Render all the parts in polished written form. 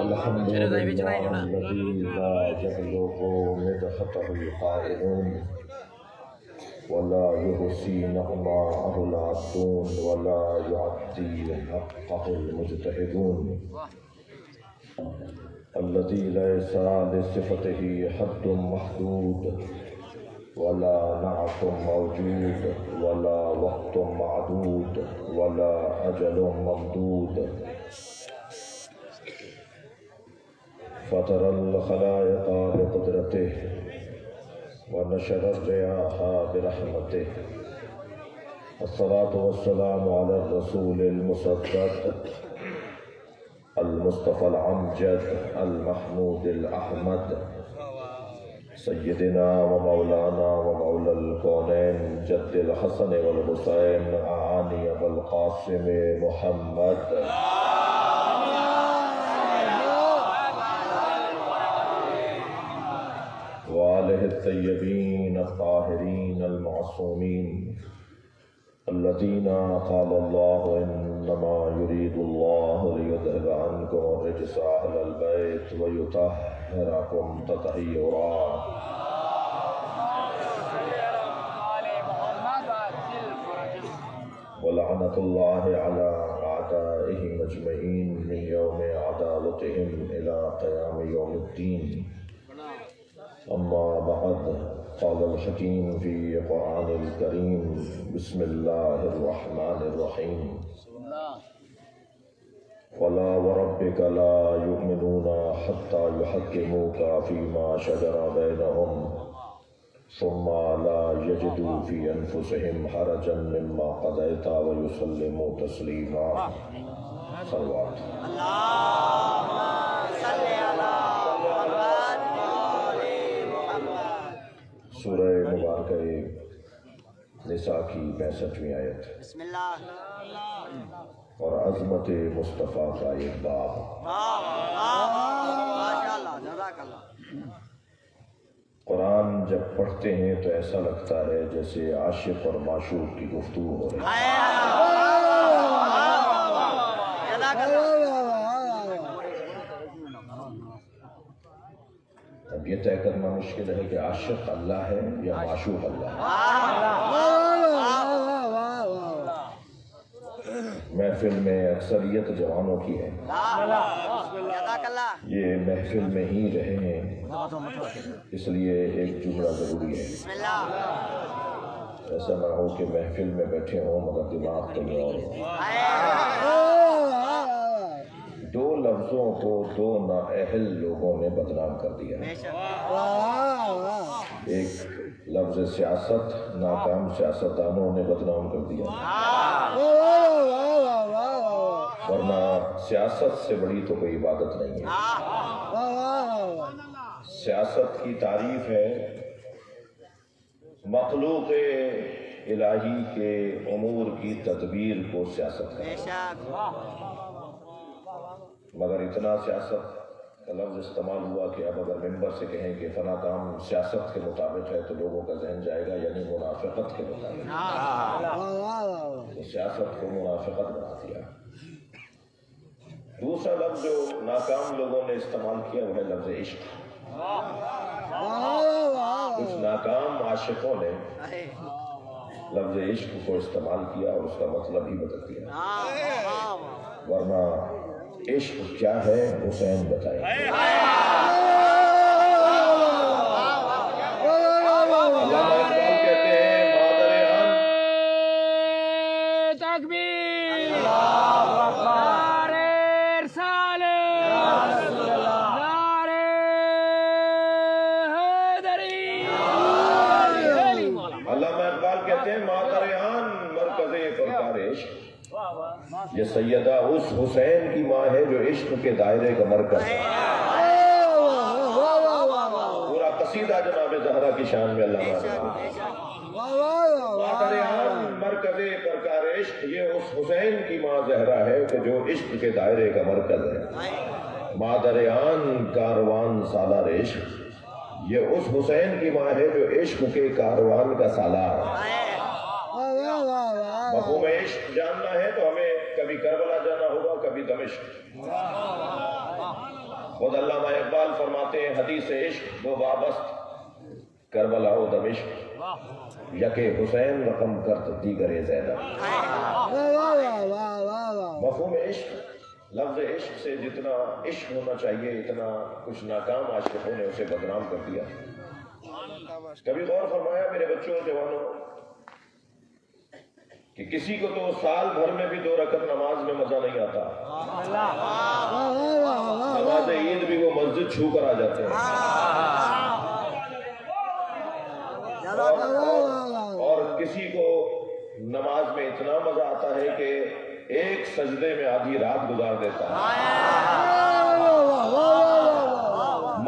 الحمد لله الذي لا يبلغ مدحته القائلون ولا يحصي نعماءه العادون ولا يعدي حقه المجتهدون الذي ليس لصفته حد محدود ولا نعت موجود ولا وقت معدود ولا أجل ممدود فطر الخلائق بقدرته ونشر الرياح برحمته الصلاة والسلام على الرسول المصدق المصطفى العمجد المحمود الأحمد سيدنا ومولانا ومولى الكونين جد الحسن والحسين أعاني أبا القاسم محمد وآله الطيبين الطاهرين المعصومين الذين قال الله إنما يريد الله ليذهب عنكم الرجس أهل البيت ويطهركم تطهيرا ولعنة الله على أعدائهم أجمعين من يوم عدالتهم إلى قيام يوم الدين أما بعد قال الحكيم في قرآن الكريم بسم الله الرحمن الرحيم فلا وربك لا يؤمنون حتى يحكموك فيما شجر بينهم ثم لا يجدوا في أنفسهم حرجا مما قضيت ويسلموا تسليما صلوات سورہ مبارکہ نساء کی 65ویں آیت بسم اللہ اور عظمت مصطفیٰ کا ایک باب ماشاءاللہ جزاک اللہ قرآن جب پڑھتے ہیں تو ایسا لگتا ہے جیسے عاشق اور معشوق کی گفتگو ہو رہی ہے جزاک اللہ اب یہ طے کرنا مشکل ہے کہ عاشق اللہ ہے یا معشوق اللہ ہے محفل میں اکثریت جوانوں کی ہے جزاک اللہ یہ محفل میں ہی رہے ہیں اس لیے ایک جملہ ضروری ہے بسم اللہ ایسا نہ ہو کہ محفل میں بیٹھے ہوں مگر دماغ کہیں اور ہو دو لفظوں کو دو نااہل لوگوں نے بدنام کر دیا ایک لفظ سیاست ناکام سیاستدانوں نے بدنام کر دیا ورنہ سیاست سے بڑی تو کوئی عبادت نہیں ہے سیاست کی تعریف ہے مخلوق الہی کے امور کی تدبیر کو سیاست ہے مگر اتنا سیاست کا لفظ استعمال ہوا کہ اب اگر ممبر سے کہیں کہ فلاں کام سیاست کے مطابق ہے تو لوگوں کا ذہن جائے گا یعنی منافقت کے مطابق تو سیاست کو منافقت بنا دیا دوسرا لفظ جو ناکام لوگوں نے استعمال کیا وہ ہے لفظ عشق کچھ ناکام عاشقوں نے لفظ عشق کو استعمال کیا اور اس کا مطلب ہی بدل دیا ورنہ عشق کیا ہے حسین بتائیں یہ سیدہ اس حسین کی ماں ہے جو عشق کے دائرے کا مرکز ہے پورا قصیدہ جناب زہرا کی شان میں اللہ مرکز پرکار عشق یہ اس حسین کی ماں زہرا ہے کہ جو عشق کے دائرے کا مرکز ہے مادریان کاروان سالار عشق یہ اس حسین کی ماں ہے جو عشق کے کاروان کا سالار ہے مفہوم عشق جاننا ہے تو ہمیں کبھی کربلا جانا ہوگا کبھی دمشق خود علامہ اقبال فرماتے ہیں حدیث عشق دو وابست کربلا و دمشق یکے حسین رقم کرت دیگر زینب. مفہوم عشق لفظ عشق سے جتنا عشق ہونا چاہیے اتنا کچھ ناکام عاشقوں نے اسے بدنام کر دیا. کبھی غور فرمایا میرے بچوں جوانوں کہ کسی کو تو سال بھر میں بھی 2 رکعت نماز میں مزہ نہیں آتا, نماز عید بھی وہ مسجد چھو کر آ جاتے ہیں, اور کسی کو نماز میں اتنا مزہ آتا ہے کہ ایک سجدے میں آدھی رات گزار دیتا ہے.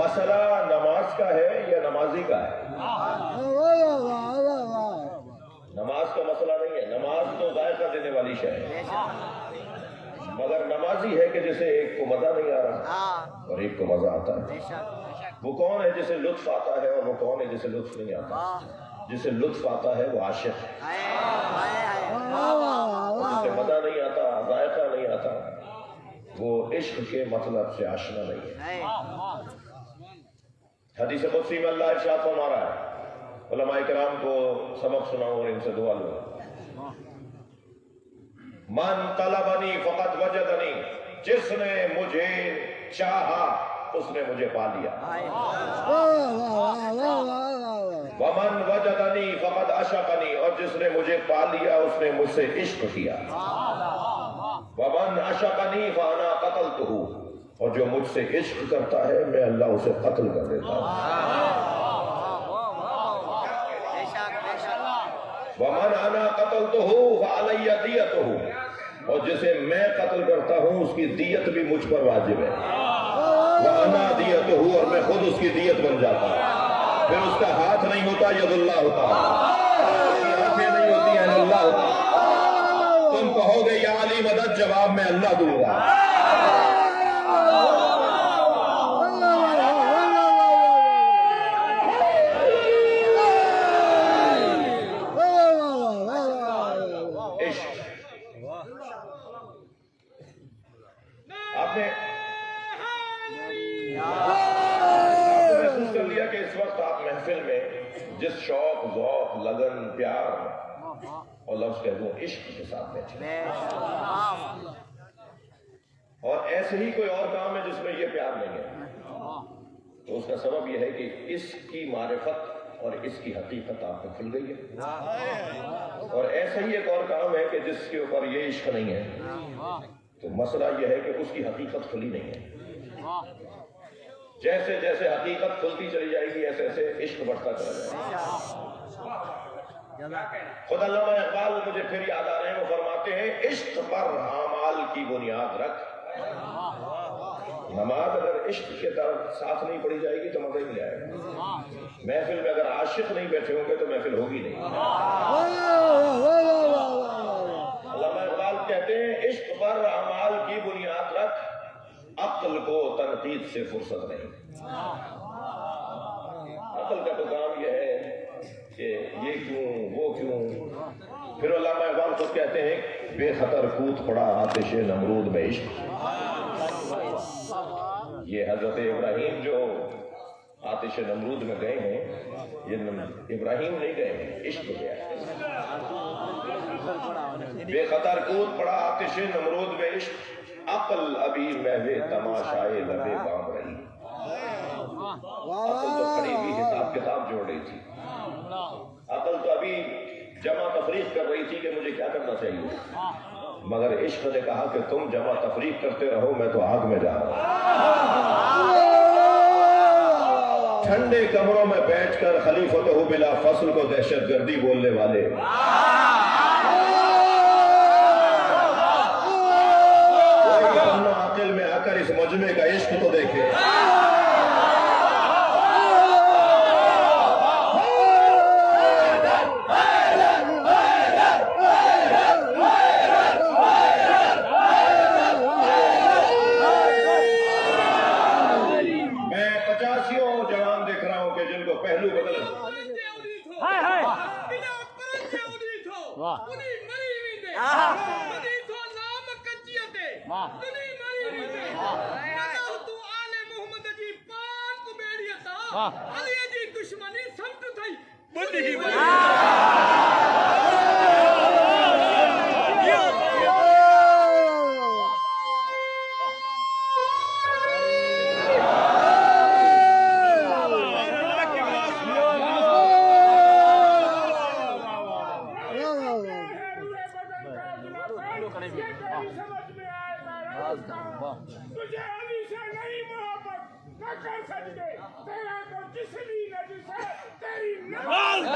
مسئلہ نماز کا ہے یا نمازی کا ہے؟ نماز کا مسئلہ نہیں ہے, نماز تو ذائقہ دینے والی شے ہے, مگر نمازی ہے کہ جسے ایک کو مزہ نہیں آ رہا اور ایک کو مزہ آتا ہے. وہ کون ہے جسے لطف آتا ہے اور وہ کون ہے جسے لطف نہیں آتا؟ جسے لطف آتا ہے وہ عاشق ہے, جسے مزہ نہیں آتا, ذائقہ نہیں آتا, وہ عشق کے مطلب سے آشنا نہیں ہے. حدیث قدسی میں اللہ ارشاد فرما رہا ہے, علماء کرام کو سبق سناؤں اور ان سے دعا لوں. من طلبنی فقط وجدنی, جس نے مجھے چاہا اس نے مجھے پا لیا. ومن وجدنی فقط عشقنی, اور جس نے مجھے پا لیا اس نے مجھ سے عشق کیا. ومن عشقنی فانا قتلتہ, اور جو مجھ سے عشق کرتا ہے میں اللہ اسے قتل کر دیتا ہوں. ومن انا قتلتہ فعلی دیتہ, اور جسے میں قتل کرتا ہوں اس کی دیت بھی مجھ پر واجب ہے. وانا دیتہ, اور میں خود اس کی دیت بن جاتا ہوں. پھر اس کا ہاتھ نہیں ہوتا ید اللہ ہوتا, اس کی آنکھیں نہیں ہوتی ہیں اللہ ہوتا. تم کہو گے یا علی مدد, جواب میں اللہ دوں گا. آپ نے محسوس کر لیا کہ اس وقت آپ محفل میں جس شوق, ذوق, لگن, پیار اور لفظ کہہ دوں عشق کے ساتھ بیٹھے, اور ایسے ہی کوئی اور کام ہے جس میں یہ پیار نہیں ہے, تو اس کا سبب یہ ہے کہ اس کی معرفت اور اس کی حقیقت آپ کو کھل گئی ہے. اور ایسا ہی ایک اور کام ہے کہ جس کے اوپر یہ عشق نہیں ہے, تو مسئلہ یہ ہے کہ اس کی حقیقت کھلی نہیں ہے. جیسے جیسے حقیقت کھلتی چلی جائے گی ایسے ایسے عشق بڑھتا چلا جائے گا. خود علامہ اقبال مجھے پھر یاد آ رہے ہیں, وہ فرماتے ہیں عشق پر اعمال کی بنیاد رکھ. نماز اگر عشق کے طرف ساتھ نہیں پڑھی جائے گی تو مزہ ہی نہیں آئے گا. محفل میں اگر عاشق نہیں بیٹھے ہوں گے تو محفل ہوگی نہیں. علامہ اقبال کہتے ہیں عشق پر اعمال کی بنیاد رکھ, عقل کو تنقید سے فرصت نہیں. عقل کا تو کام یہ ہے کہ یہ کیوں وہ کیوں. پھر علامہ اقبال خود کہتے ہیں بے خطر کود پڑا آتش نمرود میں عشق. یہ حضرت ابراہیم جو آتش نمرود میں گئے ہیں, یہ ابراہیم نہیں گئے ہیں, عشق گیا ہے. بے خطر کود پڑا آتش نمرود میں عشق, عقل ابھی محو تماشائے لبے بام رہی. عقل تو کھڑی بھی حساب کتاب جوڑ رہی تھی, عقل تو ابھی جمع تفریق کر رہی تھی کہ مجھے کیا کرنا چاہیے, مگر عشق نے کہا کہ تم جمع تفریق کرتے رہو, میں تو آگ میں جا رہا ہوں. ٹھنڈے کمروں میں بیٹھ کر خلیفتہ بلا فصل کو دہشت گردی بولنے والے, عاقل میں آ کر اس مجمع کا عشق تو دیکھے. میں 85 جوان دیکھ رہا ہوں کہ جن کو پہلو بدل علی جی دشمنی سمت تھئی بندگی تجھے علی سے نہیں محبت نہ کر سکتے تیرا تو جسمی نجس ہے تیری نماز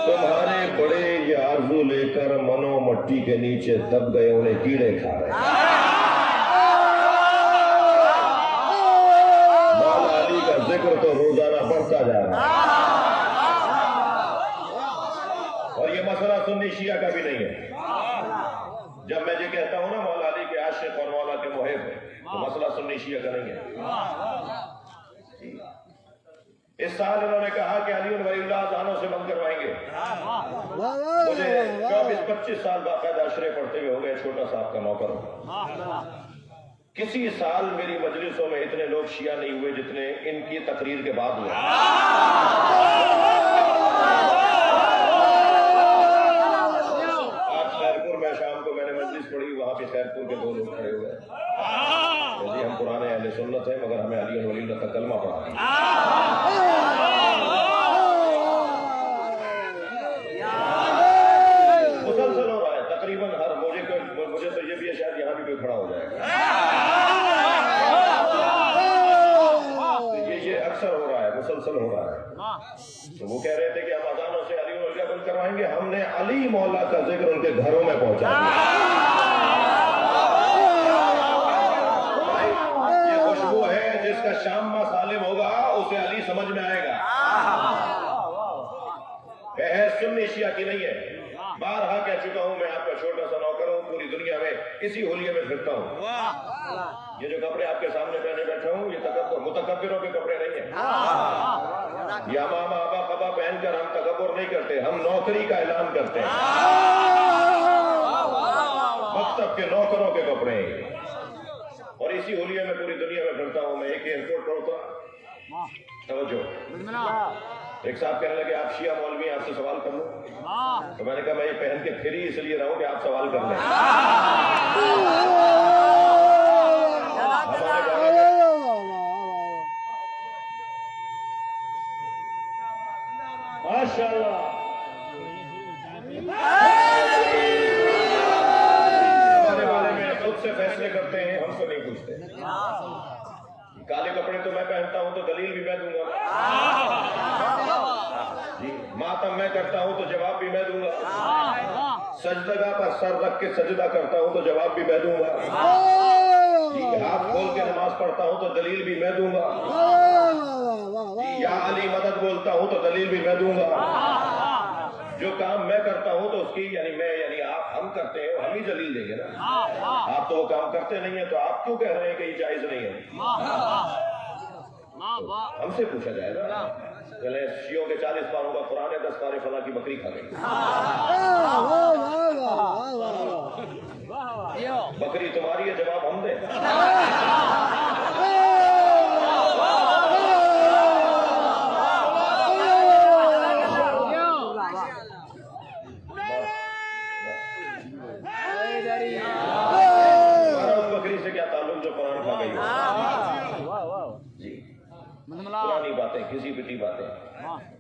تمہارے بڑے یہ آرزو لے کر منو مٹی کے نیچے دب گئے انہیں کیڑے کھا رہے ہیں مولا علی کا ذکر تو روزانہ بڑھتا جا رہا ہے اور یہ مسئلہ سنی شیعہ کا بھی نہیں ہے جب میں یہ کہتا ہوں نا مولا علی کے عاشق اور مولا کے محب ہیں تو مسئلہ سنی شیعہ کا نہیں ہے اس سال انہوں نے کہا کہ علی ولی اللہ ازانوں سے بند کروائیں گے مجھے 24-25 سال باقاعدہ اشرے پڑھتے ہوئے ہو گئے چھوٹا صاحب کا نوکر ہوں کسی سال میری مجلسوں میں اتنے لوگ شیعہ نہیں ہوئے جتنے ان کی تقریر کے بعد ہوئے آج خیرپور میں شام کو میں نے مجلس پڑھی وہاں پہ خیرپور کے 2 لوگ کھڑے ہوئے جی ہم پرانے اہل سنت ہیں مگر ہمیں علی ولی اللہ کا کلمہ پڑھا مسلسل ہو رہا ہے تقریباً ہر مجھے تو یہ بھی ہے شاید یہاں بھی کوئی کھڑا ہو جائے گا یہ اکثر ہو رہا ہے مسلسل ہو رہا ہے تو وہ کہہ رہے تھے کہ ہم اذانوں سے علی ولی بند کروائیں گے ہم نے علی مولا کا ذکر ان کے گھروں میں پہنچا دیا وہ ہے جس کا شام میں سالم ہوگا اسے علی سمجھ میں آئے گا بحث سنی شیعہ کی نہیں ہے بارہا کہہ چکا ہوں میں آپ کا چھوٹا سا نوکر ہوں پوری دنیا میں اسی ہولیے میں پھرتا ہوں یہ جو کپڑے آپ کے سامنے پہنے بیٹھا ہوں یہ متکبروں کے کپڑے نہیں ہیں یہ امامہ آبا قبا پہن کر ہم تکبر نہیں کرتے ہم نوکری کا اعلان کرتے ہیں مکتب کے نوکروں کے کپڑے ہیں اور اسی ہولیے میں پوری دنیا میں پھرتا ہوں میں ایک ایئرپورٹ پر اترا توجہ ایک صاحب کہنے لگے آپ شیعہ مولوی آپ سے سوال کر لوں تو میں نے کہا میں یہ پہن کے پھر ہی اس لیے رہا ہوں کہ آپ سوال کر لیں ماشاءاللہ ہمارے بارے میں خود سے فیصلے کرتے ہیں ہم سے نہیں پوچھتے کالے کپڑے تو میں پہنتا ہوں تو دلیل بھی میں دوں گا جی ماتم میں کرتا ہوں تو جواب بھی میں دوں گا سجدگاہ پر سر رکھ کے سجدہ کرتا ہوں تو جواب بھی میں دوں گا جی ہاتھ کھول کے نماز پڑھتا ہوں تو دلیل بھی میں دوں گا یا علی مدد بولتا ہوں تو دلیل بھی میں دوں گا جو کام میں کرتا ہوں تو اس کی یعنی آپ ہم کرتے ہیں ہم ہی دلیل دیں گے نا آپ تو وہ کام کرتے نہیں ہیں تو آپ کیوں کہہ رہے ہیں کہ یہ جائز نہیں ہے ہم سے پوچھا جائے گا شیعوں کے 40 پاروں کا قرآن ہے 10 پارے فلاں کی بکری کھا گئی بکری تمہاری ہے جواب ہم دیں بکری سے کیا تعلق جو قرآن کھا گئی جی پرانی باتیں کسی پٹی باتیں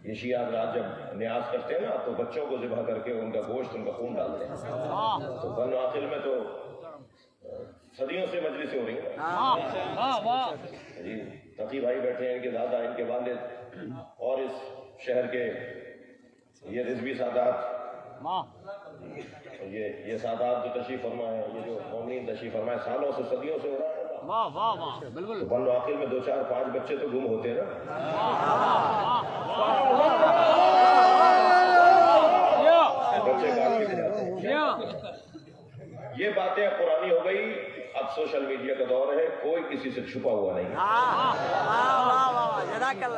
یہ شیعہ حضرات جب نیاز کرتے ہیں نا تو بچوں کو ذبح کر کے ان کا گوشت ان کا خون ڈالتے ہیں تو بنو عاقل میں تو صدیوں سے مجلسیں ہو رہی ہیں جی تقی بھائی بیٹھے ہیں ان کے دادا ان کے والد اور اس شہر کے یہ رضوی سادات یہ سادات جو تشریف فرما ہے یہ جو مومنین تشریف فرما ہے سالوں سے صدیوں سے ہو رہا ہے بالکل بنو عاقل میں 2 4 5 بچے تو گم ہوتے ہیں نا بچے کافی یہ باتیں اب پرانی ہو گئی، اب سوشل میڈیا کا دور ہے، کوئی کسی سے چھپا ہوا نہیں۔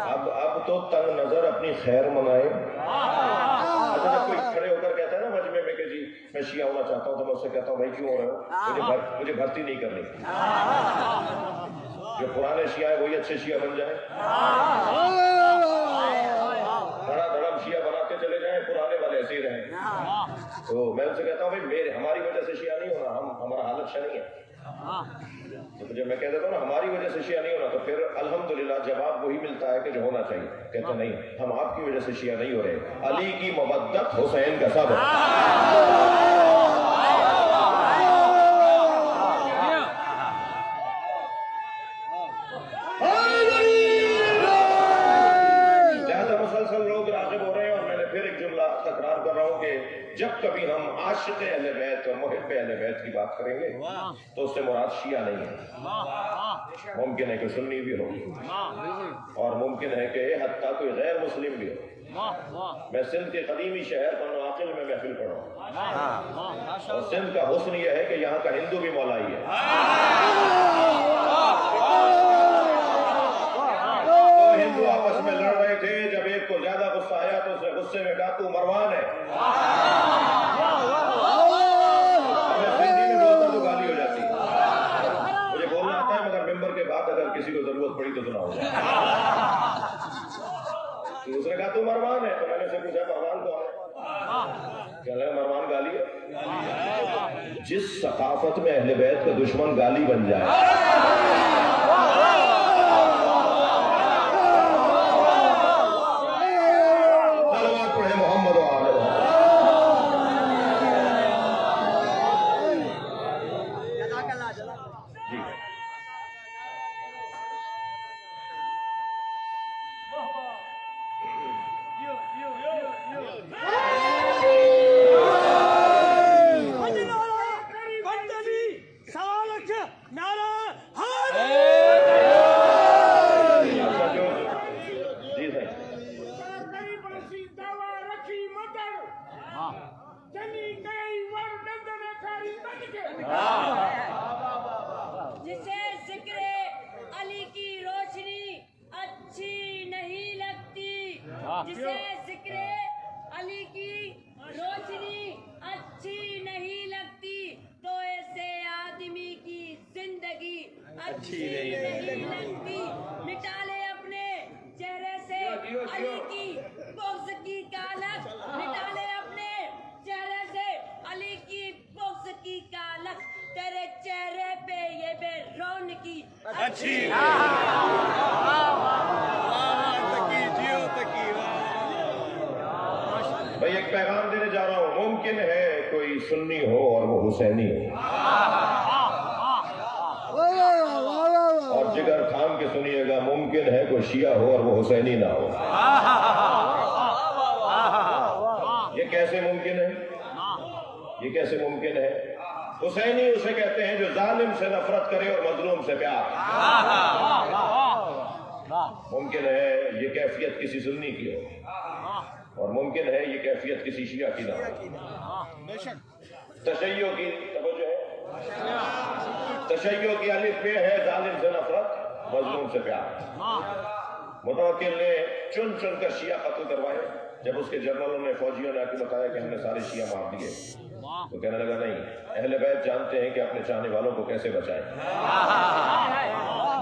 اب تو تنگ نظر اپنی خیر منائے۔ اچھا جب کوئی کھڑے ہو کر کہتا ہے نا مجمع میں کہ جی میں شیعہ ہونا چاہتا ہوں، تو میں اس سے کہتا ہوں بھائی کیوں ہو رہے ہو؟ مجھے بھرتی نہیں کرنی۔ جو پرانے شیعہ ہیں وہی اچھے شیعہ بن جائیں، دھڑا دھڑم شیعہ بناتے چلے جائیں، پرانے والے ایسے ہی رہیں۔ تو میں ان سے کہتا ہوں بھائی ہماری وجہ سے شیعہ نہیں ہونا، ہمارا حالت شاہ نہیں ہے۔ تو جب میں کہہ دیتا ہوں نا ہماری وجہ سے شیعہ نہیں ہونا، تو پھر الحمدللہ جواب وہی ملتا ہے کہ جو ہونا چاہیے۔ کہتے نہیں، ہم آپ کی وجہ سے شیعہ نہیں ہو رہے، علی کی مودت حسین کا سبب۔ لہذا مسلسل لوگ راغب ہو رہے ہیں، اور میں نے پھر ایک جملہ تکرار کر رہا ہوں کہ جب کبھی ہم عاشق اہل بیت اور محب اہل بیت کی بات کریں گے تو اس سے مراد شیعہ نہیں ہے، ممکن ہے کہ سنی بھی ہو، اور ممکن ہے کہ حتیٰ کوئی غیر مسلم بھی ہو۔ میں سندھ کے قدیمی شہر بنو عاقل میں محفل پڑھا ہوں، اور سندھ کا حسن یہ ہے کہ یہاں کا ہندو بھی مولائی ہے۔ تو ہندو آپس میں لڑ رہے تھے، جب ایک کو زیادہ غصہ آیا تو اس نے غصے میں کہا تو مروان ہے۔ کسی کو ضرورت پڑی تو سناؤں گا۔ اس نے کہا تو مروان ہے، تو میں نے سے پوچھا مروان کون ہے؟ کہنے لگا مروان گالی ہے۔ جس ثقافت میں اہل بیت کا دشمن گالی بن جائے، صلوات پڑھے محمد و آل محمد۔ جی جسے ذکر علی کی روشنی اچھی نہیں لگتی، جسے ذکر علی کی روشنی اچھی نہیں لگتی، تو ایسے آدمی کی زندگی اچھی نہیں لگتی۔ مٹا لے اپنے چہرے سے علی کی بغض کی کالک، مٹا لے اپنے چہرے سے علی کی بغض کی کالک، تیرے چہرے پہ یہ بے رونقی اچھی بھائی ایک پیغام دینے جا رہا ہوں، ممکن ہے کوئی سنی ہو اور وہ حسینی ہو، اور جگر تھام کے سنیے گا، ممکن ہے کوئی شیعہ ہو اور وہ حسینی نہ ہو۔ یہ کیسے ممکن ہے؟ یہ کیسے ممکن ہے؟ حسینی اسے کہتے ہیں جو ظالم سے نفرت کرے اور مظلوم سے پیار۔ ممکن ہے یہ کیفیت کسی سنی کی ہو، اور ممکن ہے یہ کیفیت کسی شیعہ کی نہ ہو۔ تشیع کی توجہ ہے، تشیع کی الف پہ ہے ظالم سے نفرت، مظلوم سے پیار۔ متوکل نے چن چن کر شیعہ قتل کروائے، جب اس کے جنرلوں نے فوجیوں نے آ کے بتایا کہ ہم نے سارے شیعہ مار دیے، تو کہنے لگا نہیں، اہل بیت جانتے ہیں کہ اپنے چاہنے والوں کو کیسے بچائیں،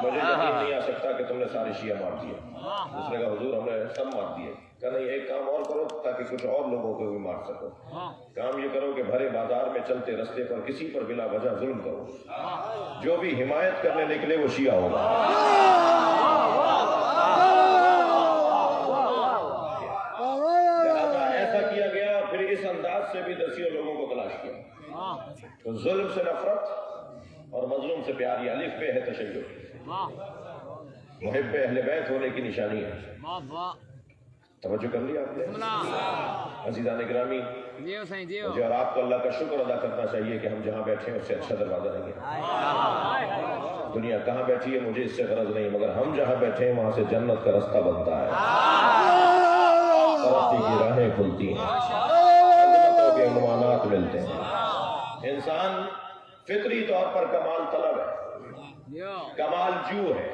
مجھے یقین نہیں آ سکتا کہ تم نے سارے شیعہ مار دیے۔ اس نے کہا حضور ہم نے سب مار دیے۔ کہا نہیں، ایک کام اور کرو تاکہ کچھ اور لوگوں کو بھی مار سکو، کام یہ کرو کہ بھرے بازار میں چلتے رستے پر کسی پر بلا وجہ ظلم کرو، جو بھی حمایت کرنے نکلے وہ شیعہ ہوگا۔ ایسا کیا گیا، پھر اس انداز سے بھی دسیوں لوگوں کو تلاش کیا۔ تو ظلم سے نفرت اور مظلوم سے پیار، یہ الف پہ ہے تشیع، محب اہل بیت ہونے کی نشانی ہے۔ توجہ کر لیا آپ نے؟ عزیزان گرامی، مجھے اور آپ کو اللہ کا شکر ادا کرنا چاہیے کہ ہم جہاں بیٹھے ہیں اس سے اچھا دروازہ نہیں ہے۔ دنیا کہاں بیٹھی ہے مجھے اس سے غرض نہیں، مگر ہم جہاں بیٹھے ہیں وہاں سے جنت کا رستہ بنتا ہے، ترقی کی راہیں کھلتی ہیں، عظمتوں کے عنوانات ملتے ہیں۔ انسان فطری طور پر کمال طلب ہے، کمال جو ہے،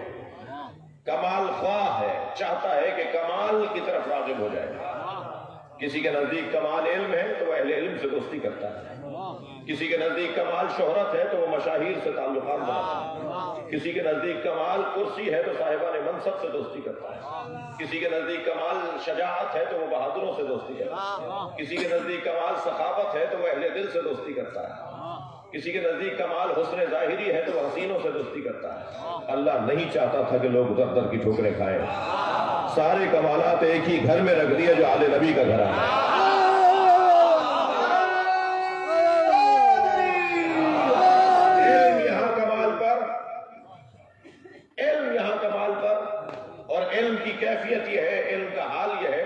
کمال خواہ ہے، چاہتا ہے کہ کمال کی طرف راغب ہو جائے۔ کسی کے نزدیک کمال علم ہے تو وہ اہل علم سے دوستی کرتا ہے، کسی کے نزدیک کمال شہرت ہے تو وہ مشاہیر سے تعلقات بناتا ہے، کسی کے نزدیک کمال کرسی ہے تو صاحبان منصب سے دوستی کرتا ہے، کسی کے نزدیک کمال شجاعت ہے تو وہ بہادروں سے دوستی کرتا ہے، کسی کے نزدیک کمال سخاوت ہے تو وہ اہل دل سے دوستی کرتا ہے، کسی کے نزدیک کمال حسن ظاہری ہے تو وہ حسینوں سے دوستی کرتا ہے۔ اللہ نہیں چاہتا تھا کہ لوگ در در کی ٹھوکریں کھائیں، سارے کمالات ایک ہی گھر میں رکھ دیے جو آل نبی کا گھر ہے۔ علم یہاں کمال پر اور علم کی کیفیت یہ ہے، علم کا حال یہ ہے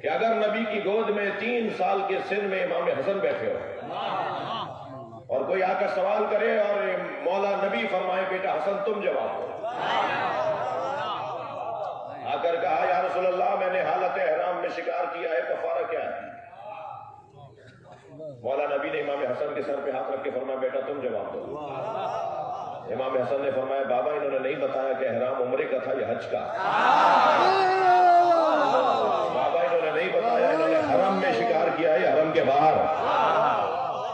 کہ اگر نبی کی گود میں 3 سال کے سن میں امام حسن بیٹھے ہو اور کوئی آ کر سوال کرے اور مولا نبی فرمائے بیٹا حسن تم جواب دو، آ کر کہا یا رسول اللہ میں نے حالت احرام میں شکار کیا ہے، کفارہ کیا ہے؟ مولا نبی نے امام حسن کے سر پہ ہاتھ رکھ کے فرمایا بیٹا تم جواب دو۔ امام حسن نے فرمایا بابا انہوں نے نہیں بتایا کہ احرام عمرے کا تھا یا حج کا، بابا انہوں نے نہیں بتایا انہوں نے حرم میں شکار کیا ہے یا حرم کے باہر،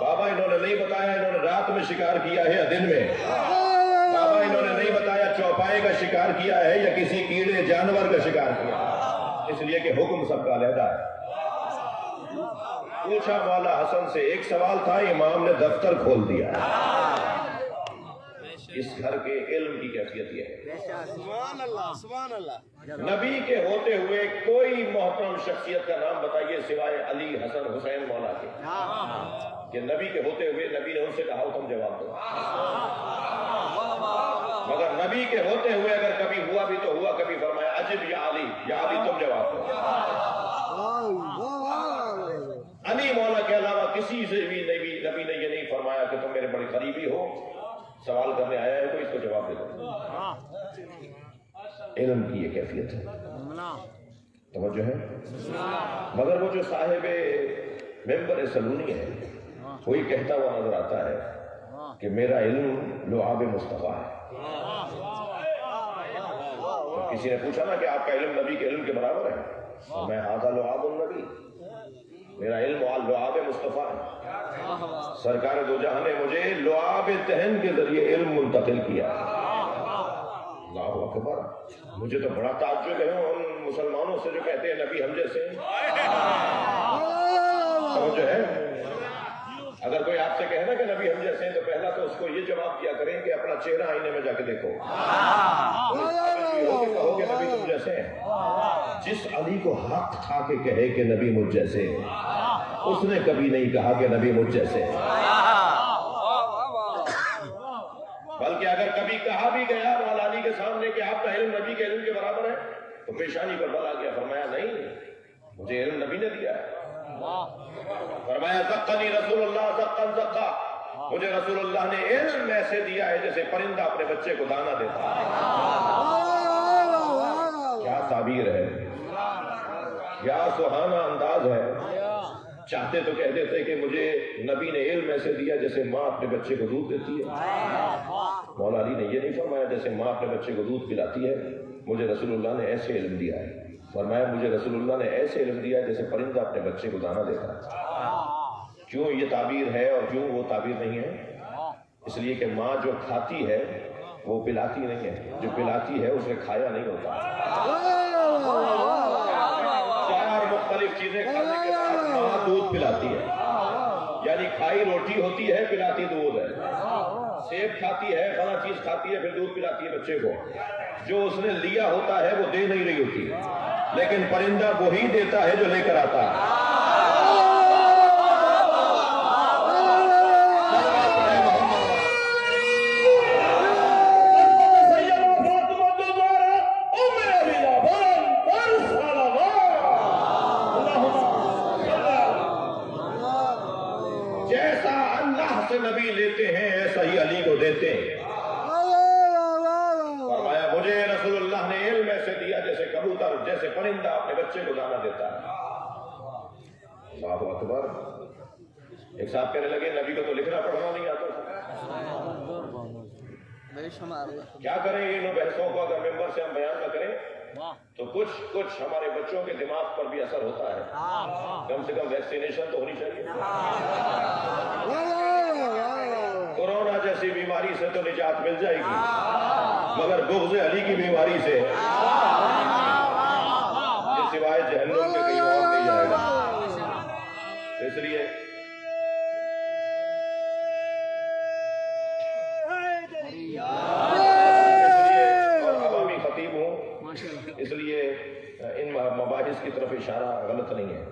بابا انہوں نے نہیں بتایا انہوں نے رات میں شکار کیا ہے یا دن میں، بابا انہوں نے نہیں بتایا چوپائے کا شکار کیا ہے یا کسی کیڑے جانور کا شکار کیا، اس لیے کہ حکم سب کا علیحدہ ہے۔ پوچھا مولا حسن سے، ایک سوال تھا، امام نے دفتر کھول دیا۔ اس گھر کے علم کی کیفیت یہ ہے۔ سبحان اللہ سبحان اللہ۔ نبی کے ہوتے ہوئے کوئی محترم شخصیت کا نام بتائیے سوائے علی حسن حسین مولا کے، کہ نبی کے ہوتے ہوئے نبی نے ان سے کہا تم جواب دو، مگر نبی کے ہوتے ہوئے اگر کبھی ہوا بھی تو ہوا، کبھی فرمایا عجب یا علی تم جواب دو۔ علی مولا کے علاوہ کسی سے بھی نبی نے یہ نہیں فرمایا کہ تم میرے بڑے قریبی ہو، سوال کرنے آیا ہے تو اس کو جواب دے دو۔ علم کی یہ کیفیت ہے، توجہ ہے۔ مگر وہ جو صاحب ممبر سلونی ہے وہی کہتا ہوا نظر آتا ہے کہ میرا علم لعاب مصطفیٰ ہے۔ تو کسی نے پوچھا نا کہ آپ کا علم نبی کے علم کے برابر ہے؟ میں ھذا لعاب النبی، میرا علم لعاب مصطفیٰ ہے۔ سرکار دو جہاں نے مجھے لعاب دہن کے ذریعے علم منتقل کیا۔ اللہ اکبر، مجھے تو بڑا تعجب ہے ان مسلمانوں سے جو کہتے ہیں نبی ہم جیسے ہیں۔ سمجھ ہے، اگر کوئی آپ سے کہے نا کہ نبی ہم جیسے ہیں تو پہلا تو اس کو یہ جواب کیا کریں کہ اپنا چہرہ آئینے میں جا کے دیکھو، کہو کہ نبی تم جیسے ہیں۔ جس علی کو حق تھا کہ کہے کہ نبی مجھ جیسے، اس نے کبھی نہیں کہا کہ نبی مجھ جیسے، بلکہ اگر کبھی کہا بھی گیا مولا علی کے سامنے کہ آپ کا علم نبی کے علم کے برابر ہے تو پیشانی پر بل آ گیا، فرمایا نہیں، مجھے علم نبی نے دیا ہے۔ فرمایا زقنی رسول اللہ زقن زقا، مجھے رسول اللہ نے علم ایسے دیا ہے جیسے پرندہ اپنے بچے کو دانا دیتا ہے۔ کیا تعبیر ہے، کیا سہانا انداز ہے۔ چاہتے تو کہہ دیتے کہ مجھے نبی نے علم ایسے دیا جیسے ماں اپنے بچے کو دودھ دیتی ہے۔ مولا علی نے یہ نہیں فرمایا جیسے ماں اپنے بچے کو دودھ پلاتی ہے، مجھے رسول اللہ نے ایسے علم دیا ہے۔ فرمایا مجھے رسول اللہ نے ایسے علم دیا جیسے پرندہ اپنے بچے کو دانا دیتا ہے۔ کیوں یہ تعبیر ہے اور کیوں وہ تعبیر نہیں ہے؟ اس لیے کہ ماں جو کھاتی ہے وہ پلاتی نہیں ہے، جو پلاتی ہے اسے کھایا نہیں ہوتا۔ 4 مختلف چیزیں کھانے کے بعد ماں دودھ پلاتی ہے، یعنی کھائی روٹی ہوتی ہے، پلاتی دودھ ہے۔ سیب کھاتی ہے، فلاں چیز کھاتی ہے، پھر دودھ پلاتی ہے بچے کو۔ جو اس نے لیا ہوتا ہے وہ دے نہیں رہی ہوتی، لیکن پرندہ وہی دیتا ہے جو لے کر آتا ہے۔ جیسا اللہ سے نبی لیتے ہیں ایسا ہی علی کو دیتے ہیں۔ فرمایا مجھے رسول اللہ نے علم ایسے دیا جیسے کبوتر، جیسے پرندہ اپنے بچے کو دانا دیتا ہے۔ اللہ اکبر۔ ایک صاحب کہنے لگے نبی کو تو لکھنا پڑھنا نہیں آتا تھا، کیا کریں ان بحثوں کو اگر ممبر سے ہم بیان نہ کریں تو کچھ ہمارے بچوں کے دماغ پر بھی اثر ہوتا ہے، کم سے کم ویکسینیشن تو ہونی چاہیے۔ کورونا جیسی بیماری سے تو نجات مل جائے گی، مگر بغض علی کی بیماری سے یہ سوائے جہنم کے کہیں اور نہیں جائے گا۔ اس لیے اور عوامی خطیب ہوں، اس لیے ان مباحث کی طرف اشارہ غلط نہیں ہے۔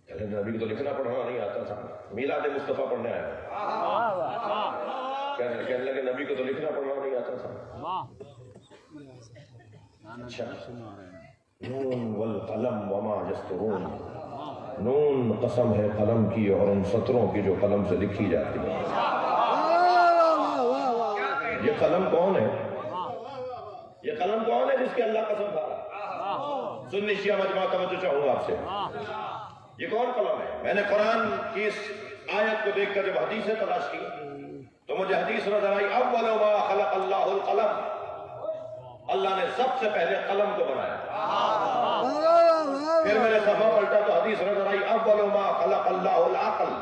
نبی کو تو لکھنا پڑھنا نہیں آتا تھا، میلاد مصطفیٰ پڑھنے آیا، کہنے لگے نبی کو تو لکھنا پڑھنا نہیں آتا تھا۔ اچھا، نون والقلم وما یسطرون، نون قسم ہے قلم کی اور ان سطروں کی جو قلم سے لکھی جاتی ہے۔ یہ قلم کون ہے؟ یہ قلم کون ہے جس کے اللہ قسم کھا رہا؟ سنی شیعہ مجمع توجہ چاہوں گا آپ سے، یہ کون قلم ہے؟ میں نے قرآن کی اس آیت کو دیکھ کر جب حدیثیں تلاش کی تو مجھے حدیث نظر آئی، اول ما خلق اللہ القلم، اللہ نے سب سے پہلے قلم کو بنایا۔ پھر میں نے صفحہ پلٹا تو حدیث نظر آئی، اول ما خلق اللہ العقل،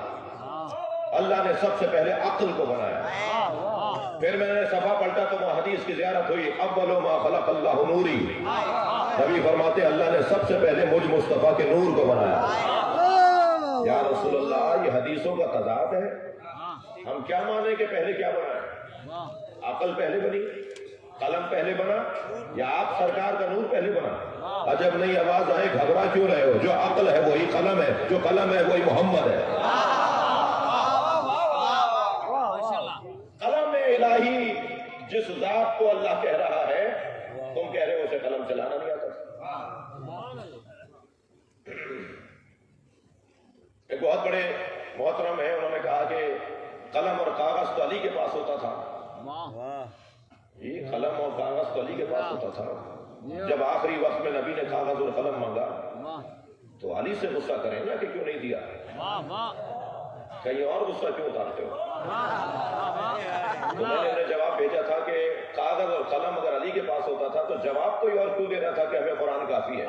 اللہ نے سب سے پہلے عقل کو بنایا۔ پھر میں نے صفحہ پلٹا تو وہ حدیث کی زیارت ہوئی، اول ما خلق اللہ نوری، نبی فرماتے اللہ نے سب سے پہلے مجھ مصطفیٰ کے نور کو بنایا۔ یا رسول اللہ، یہ حدیثوں کا تضاد ہے، ہم کیا مانیں کہ پہلے کیا بنا ہے؟ عقل پہلے بنی، قلم پہلے بنا، یا آپ سرکار کا نور پہلے بنا؟ عجب نہیں، آواز آئے گھبرا کیوں رہے ہو؟ جو عقل ہے وہی قلم ہے، جو قلم ہے وہی محمد ہے۔ قلم الہی جس ذات کو اللہ کہہ رہا ہے، تم کہہ رہے ہو اسے قلم چلانا نہیں آتا۔ ایک بہت بڑے محترم ہیں، انہوں نے کہا کہ قلم اور کاغذ تو علی کے پاس ہوتا تھا۔ یہ قلم اور کاغذ تو علی کے پاس ہوتا تھا، جب آخری وقت میں نبی نے کاغذ اور قلم مانگا تو علی سے غصہ کریں نا کہ کیوں نہیں دیا، کہیں اور غصہ کیوں اتارتے ہو؟ تو میں نے انہیں جواب بھیجا تھا کہ کاغذ اور قلم اگر علی کے پاس ہوتا تھا تو جواب کوئی اور کیوں دے رہا تھا کہ ہمیں قرآن کافی ہے۔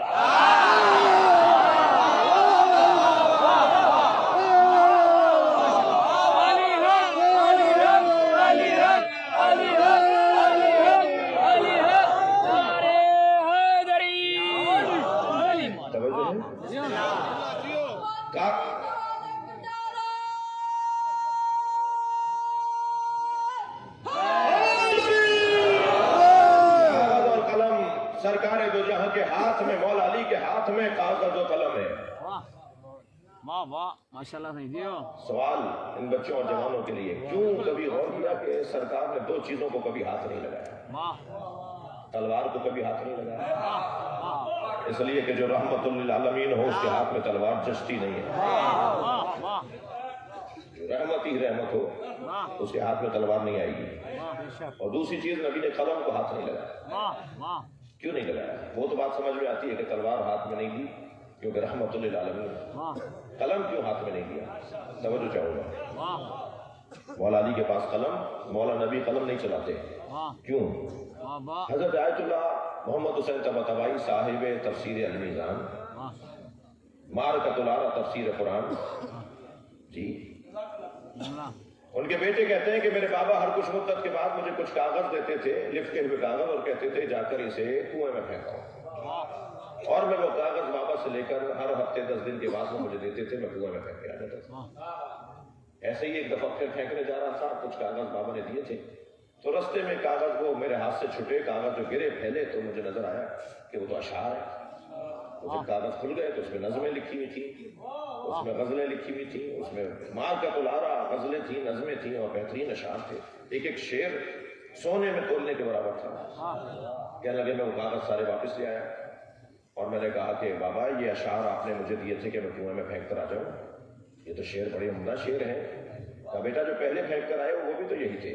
سرکار دو جہاں کے ہاتھ میں، مولا علی کے ہاتھ میں کاغذ و قلم ہے۔ واہ واہ ماشاءاللہ نہیں دیو۔ سوال ان بچوں اور جوانوں کے لیے، کیوں کبھی غور کیا کہ سرکار نے دو چیزوں کو کبھی ہاتھ نہیں لگایا؟ تلوار کو کبھی ہاتھ نہیں لگایا، اس لیے کہ جو رحمت للعالمین ہو اس کے ہاتھ میں تلوار جچتی نہیں ہے۔ رحمت ہی رحمت ہو اس کے ہاتھ میں تلوار نہیں آئے گی۔ اور دوسری چیز، نبی نے قلم کو ہاتھ نہیں لگایا۔ کیوں نہیں لگایا؟ وہ تو بات سمجھ میں آتی ہے کہ تلوار ہاتھ میں نہیں دی کیونکہ رحمت للعالمین۔ قلم کیوں ہاتھ میں نہیں دیا؟ توجہ چاہوں گا، مولا علی کے پاس قلم، مولا نبی قلم نہیں چلاتے، کیوں؟ حضرت آیت اللہ محمد حسین طباطبائی صاحب تفسیر المیزان، مارکۃ العرا تفسیر قرآن جی، ان کے بیٹے کہتے ہیں کہ میرے بابا ہر کچھ مدت کے بعد مجھے کچھ کاغذ دیتے تھے، لکھے ہوئے کاغذ، اور کہتے تھے جا کر اسے کنویں میں پھینکاؤ، اور میں وہ کاغذ بابا سے لے کر ہر ہفتے 10 دن کے بعد وہ مجھے دیتے تھے، میں کنویں میں پھینک کے آ جاتا تھا۔ ایسے ہی ایک دفعہ پھر پھینکنے جا رہا تھا، کچھ کاغذ بابا نے دیے تھے، تو رستے میں کاغذ وہ میرے ہاتھ سے چھٹے، کاغذ جو گرے پھیلے، تو مجھے نظر آیا کہ وہ تو اشعار ہے۔ جب کاغذ کھل گئے تو اس میں نظمیں لکھی ہوئی تھیں، اس میں غزلیں لکھی ہوئی تھیں، اس میں مارکۃ العرا غزلیں تھیں، نظمیں تھیں اور بہترین اشعار تھے۔ ایک ایک شعر سونے میں تولنے کے برابر تھا۔ کہنے لگے میں وہ کاغذ سارے واپس لے آیا اور میں نے کہا کہ بابا یہ اشعار آپ نے مجھے دیے تھے کہ میں کنویں میں پھینک کر آ جاؤں، یہ تو شعر بڑے عمدہ شعر ہیں۔ کہا بیٹا جو پہلے پھینک کر آئے وہ بھی تو یہی تھے۔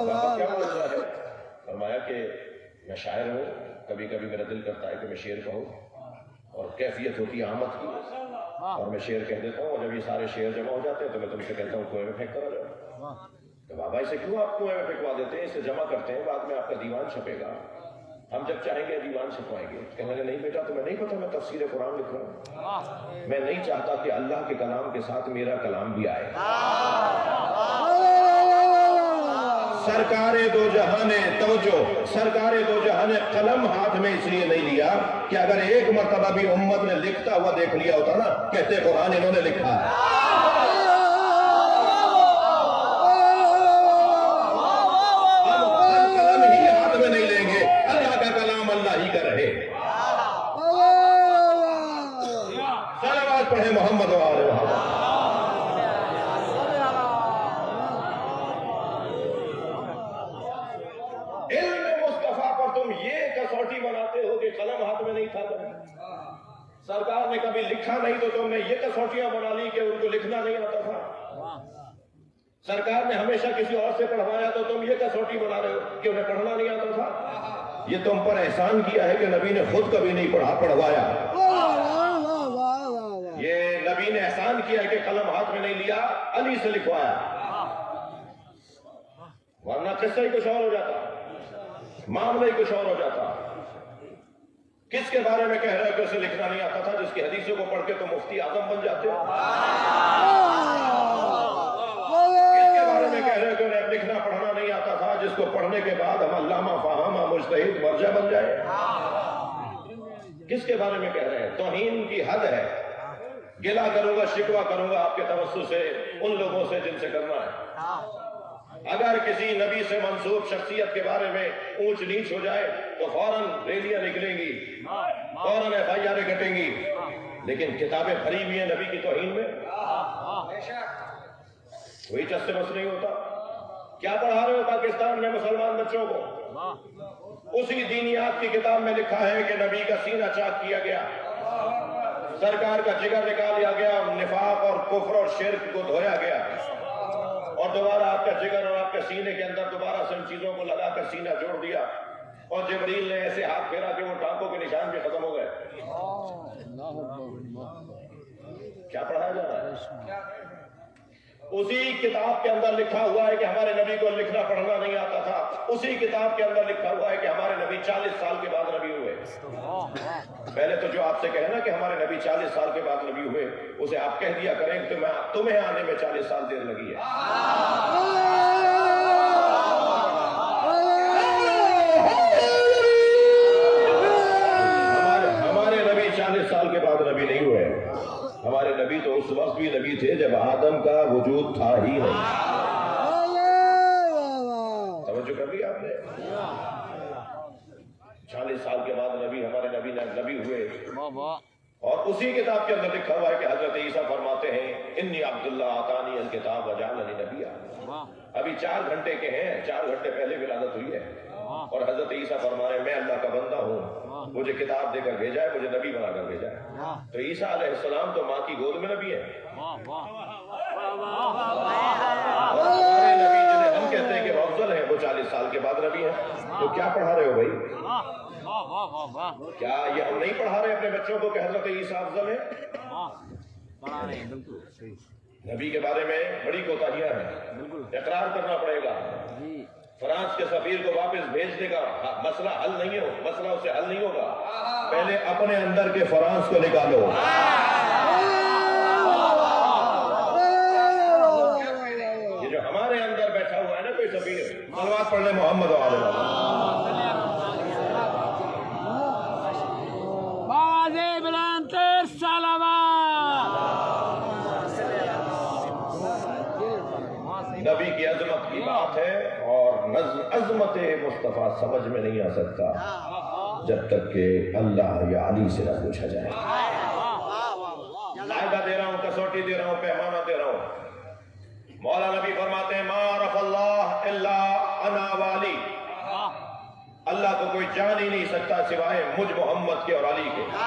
بابا کیا معاملہ ہے؟ فرمایا کہ میں شاعر ہوں، کبھی کبھی میرا دل کرتا ہے کہ میں شعر کہوں، اور کیفیت ہوتی ہے آمد کی، اور میں شعر کہہ دیتا ہوں، اور جب یہ سارے شعر جمع ہو جاتے ہیں تو میں تم سے کہتا ہوں کنویں میں پھینک کر آ جاؤ. تو بابا اسے کیوں آپ کنویں میں پھینکوا دیتے ہیں؟ اسے جمع کرتے ہیں، بعد میں آپ کا دیوان چھپے گا، ہم جب چاہیں گے دیوان چھپوائیں گے. کہنے لگے نہیں بیٹا تمہیں نہیں پتا میں تفسیر قرآن لکھ رہا ہوں، میں نہیں چاہتا کہ اللہ کے کلام کے ساتھ میرا کلام بھی آئے. سرکار دو جہاں نے توجہ، سرکار دو جہاں نے قلم ہاتھ میں اس لیے نہیں لیا کہ اگر ایک مرتبہ بھی امت نے لکھتا ہوا دیکھ لیا ہوتا نا، کہتے قرآن انہوں نے لکھا ہے. اب قلم ہی ہاتھ میں نہیں لیں گے، اللہ کا کلام اللہ ہی کا رہے. صلوات پڑھیں محمد و آل محمد. کسوٹی بناتے ہو کہ قلم ہاتھ میں نہیں تھا، سرکار نے کبھی لکھا نہیں تو تم نے یہ کسوٹیاں بنا لی کہ ان کو لکھنا نہیں آتا تھا. سرکار نے ہمیشہ کسی اور سے پڑھوایا تو تم یہ کسوٹی بنا رہے ہو کہ انہیں پڑھنا نہیں آتا تھا. یہ تم پر احسان کیا ہے کہ نبی نے خود کبھی نہیں پڑھوایا. یہ نبی نے احسان کیا ہے کہ قلم ہاتھ میں نہیں لیا، علی سے لکھوایا، ورنہ قصہ ہی کچھ اور ہو جاتا، معاملہ ہی کچھ اور ہو جاتا. کس کے بارے میں کہہ رہے ہو کہ اسے لکھنا نہیں آتا تھا، جس کی حدیثوں کو پڑھ کے تو مفتی اعظم بن جاتے ہو؟ کس کے بارے میں کہہ رہے ہو کہ انہیں لکھنا پڑھنا نہیں آتا تھا، جس کو پڑھنے کے بعد ہم علامہ فہامہ مجتہد مرجع بن جائے؟ کس کے بارے میں کہہ رہے ہیں؟ توہین کی حد ہے. گلہ کروں گا، شکوہ کروں گا آپ کے توسط سے ان لوگوں سے جن سے کرنا ہے. اگر کسی نبی سے منسوب شخصیت کے بارے میں اونچ نیچ ہو جائے تو فوراً ریلیاں نکلیں گی، فوراً FIR کٹیں گی. لیکن کتابیں بھری ہوئی ہیں نبی کی توہین میں، وہی چس سے بس نہیں ہوتا. کیا پڑھا رہے ہو پاکستان میں مسلمان بچوں کو؟ اسی دینیات کی کتاب میں لکھا ہے کہ نبی کا سینہ چاک کیا گیا، سرکار کا جگر نکال لیا گیا، نفاق اور کفر اور شرک کو دھویا گیا، اور دوبارہ آپ کا جگر اور آپ کے سینے کے اندر دوبارہ سے ان چیزوں کو لگا کر سینہ جوڑ دیا، اور جبریل نے ایسے ہاتھ پھیرا کہ وہ ٹانکوں کے نشان بھی ختم ہو گئے. کیا پڑھایا جا رہا ہے؟ اسی کتاب کے اندر لکھا ہوا ہے کہ ہمارے نبی کو لکھنا پڑھنا نہیں آتا تھا. اسی کتاب کے اندر لکھا ہوا ہے کہ ہمارے نبی 40 سال کے بعد نبی ہوئے. پہلے تو جو آپ سے کہنا کہ ہمارے نبی 40 سال کے بعد نبی ہوئے، اسے آپ کہہ دیا کریں کہ تمہیں آنے میں 40 سال دیر لگی ہے. ہمارے نبی 40 سال کے بعد نبی نہیں ہوئے. ہمارے نبی تو اس وقت بھی نبی تھے جب آدم کا وجود تھا ہی نہیں. توجہ کر لیا آپ نے؟ 40 سال کے بعد نبی ہمارے نبی ہوئے. اور اسی کتاب کے اندر لکھا ہوا ہے کہ حضرت عیسیٰ فرماتے ہیں انی عبداللہ آتانی الکتاب وجعلنی نبیا. ابھی 4 گھنٹے کے ہیں، 4 گھنٹے پہلے ولادت ہوئی ہے، اور حضرت عیسیٰ فرما رہے ہیں میں اللہ کا بندہ ہوں، مجھے کتاب دے کر بھیجا ہے، مجھے نبی بنا کر بھیجا ہے. تو عیسیٰ علیہ السلام تو ماں کی گود میں نبی ہے. ہمارے نبی جنہیں ہم کہتے ہیں کہ وہ افضل ہیں، وہ 40 سال کے بعد نبی ہیں. تو کیا پڑھا رہے ہو بھائی؟ کیا یہ ہم نہیں پڑھا رہے اپنے بچوں کو کہ حضرت عیسیٰ افضل ہے؟ نبی کے بارے میں بڑی کوتاہیاں ہیں، اقرار کرنا پڑے گا. فرانس کے سفیر کو واپس بھیجنے کا مسئلہ حل نہیں ہو، مسئلہ اسے حل نہیں ہوگا. پہلے اپنے اندر کے فرانس کو نکالو. یہ جو ہمارے اندر بیٹھا ہوا ہے نا کوئی سفیر، صلوات پڑھنے محمد و آل محمد. نبی کی عظمت کی بات ہے، اور عظمت مصطفیٰ سمجھ میں نہیں آ سکتا جب تک کہ اللہ یا علی سے نہ پوچھا جائے. قاعدہ دے رہا ہوں، کسوٹی دے رہا ہوں، پیمانہ دے رہا ہوں. مولا نبی فرماتے ہیں ما عرف اللہ الا انا والی. اللہ کو کوئی جان ہی نہیں سکتا سوائے مجھ محمد کے اور علی کے. ما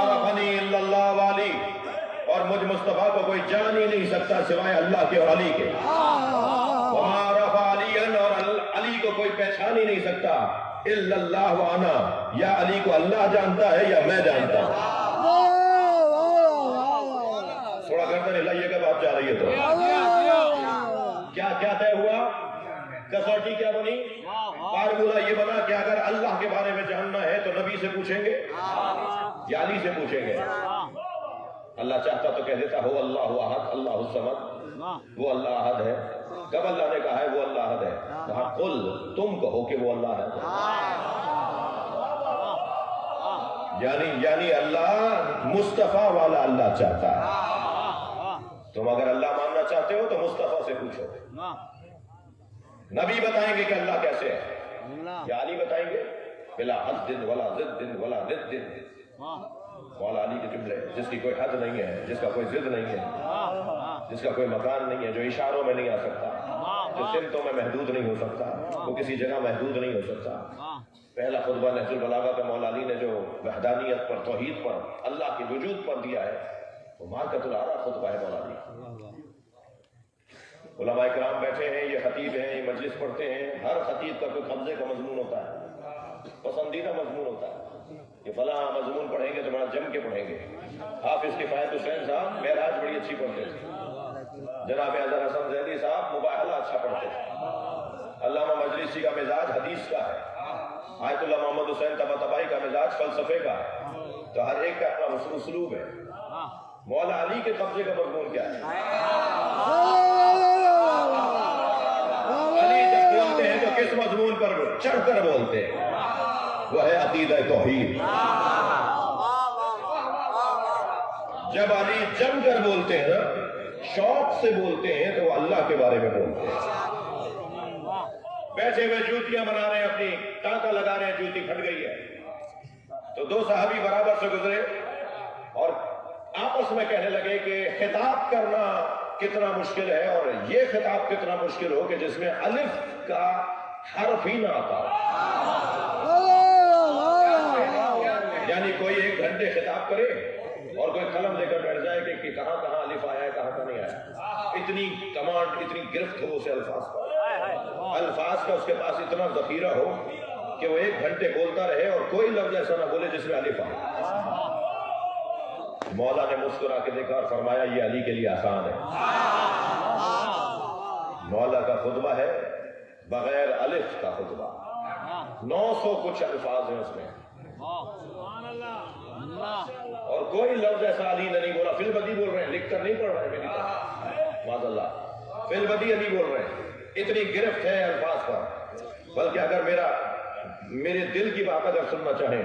عرفنی الا اللہ والی، اور مجھ مصطفیٰ کو کوئی جان ہی نہیں سکتا سوائے اللہ کے اور علی کے. وما عرف علیٰ، اور علی کو کوئی پہچان ہی نہیں سکتا الا اللہ وانا، یا علی کو اللہ جانتا ہے یا میں جانتا ہوں. کیا طے ہوا؟ کسوٹی کیا بنی؟ فارمولہ یہ بنا کہ اگر اللہ کے بارے میں جاننا ہے تو نبی سے پوچھیں گے یا علی سے پوچھیں گے؟ اللہ چاہتا تو کہہ دیتا ہو اللہ احد اللہ الصمد، وہ اللہ احد ہے۔ کب اللہ نے کہا ہے وہ اللہ احد ہے؟ کہا قل، تم کہو کہ وہ اللہ ہے۔ یعنی اللہ مصطفیٰ والا اللہ چاہتا ہے۔ تم اگر اللہ ماننا چاہتے ہو تو مصطفیٰ سے پوچھو۔ نبی بتائیں گے کہ اللہ کیسے ہے، یا علی بتائیں گے؟ بلا حد ولا ضد ولا ند۔ مولا علی کے جملے، جس کی کوئی حد نہیں ہے، جس کا کوئی ضد نہیں ہے، جس کا کوئی مکان نہیں ہے، جو اشاروں میں نہیں آ سکتا، جو سمتوں میں محدود نہیں ہو سکتا، وہ کسی جگہ محدود نہیں ہو سکتا۔ پہلا خطبہ نہج البلاغہ کا مولا علی نے جو وحدانیت پر، توحید پر، اللہ کے وجود پر دیا ہے، وہ مارکۃ العرا خطبہ ہے مولا علی۔ علماء کرام بیٹھے ہیں، یہ خطیب ہیں، یہ مجلس پڑھتے ہیں، ہر خطیب کا کوئی قبضے کا مضمون ہوتا ہے، پسندیدہ مضمون ہوتا ہے۔ یہ فلاں مضمون پڑھیں گے تو بڑا جم کے پڑھیں گے۔ حافظ کفایت حسین صاحب معراج بڑی اچھی پڑھتے تھے، جناب اظہر حسن زیدی صاحب مباحلہ اچھا پڑھتے تھے، علامہ مجلسی کا مزاج حدیث کا ہے، آیت اللہ محمد حسین طباطبائی کا مزاج فلسفے کا ہے، تو ہر ایک کا اپنا اسلوب ہے۔ مولا علی کے قبضے کا مضمون کیا ہے؟ علی جب بولتے ہیں تو کس مضمون پر چڑھ کر بولتے ہیں؟ وہ ہے عقیدہ توحید۔ جب علی جم کر بولتے ہیں نا، شوق سے بولتے ہیں، تو وہ اللہ کے بارے میں بولتے ہیں۔ بیٹھے ہوئے جوتیاں بنا رہے ہیں، اپنی ٹانکا لگا رہے ہیں، جوتی پھٹ گئی ہے، تو دو صحابی برابر سے گزرے اور آپس میں کہنے لگے کہ خطاب کرنا کتنا مشکل ہے، اور یہ خطاب کتنا مشکل ہو کہ جس میں الف کا حرف ہی نہ آتا ہو۔ یعنی کوئی 1 گھنٹے خطاب کرے اور کوئی قلم لے کر بیٹھ جائے کہ کہاں کہاں الف آیا ہے، کہاں کہاں نہیں آیا۔ اتنی کمانڈ، اتنی گرفت ہو اسے الفاظ پر، الفاظ کا اس کے پاس اتنا ذخیرہ ہو کہ وہ 1 گھنٹے بولتا رہے اور کوئی لفظ ایسا نہ بولے جس میں الف آئے۔ مولا نے مسکرا کے دیکھا اور فرمایا یہ علی کے لیے آسان ہے۔ مولا کا خطبہ ہے بغیر الف کا خطبہ، 900 کچھ الفاظ ہیں اس میں، اور کوئی لفظ ایسا علی نے نہیں بولا۔ فی البدی بول رہے ہیں، لکھ کر نہیں پڑھ رہے میری طرح، معاذ اللہ، فی البدی علی بول رہے ہیں۔ اتنی گرفت ہے الفاظ پر، بلکہ اگر میرے دل کی بات اگر سننا چاہیں،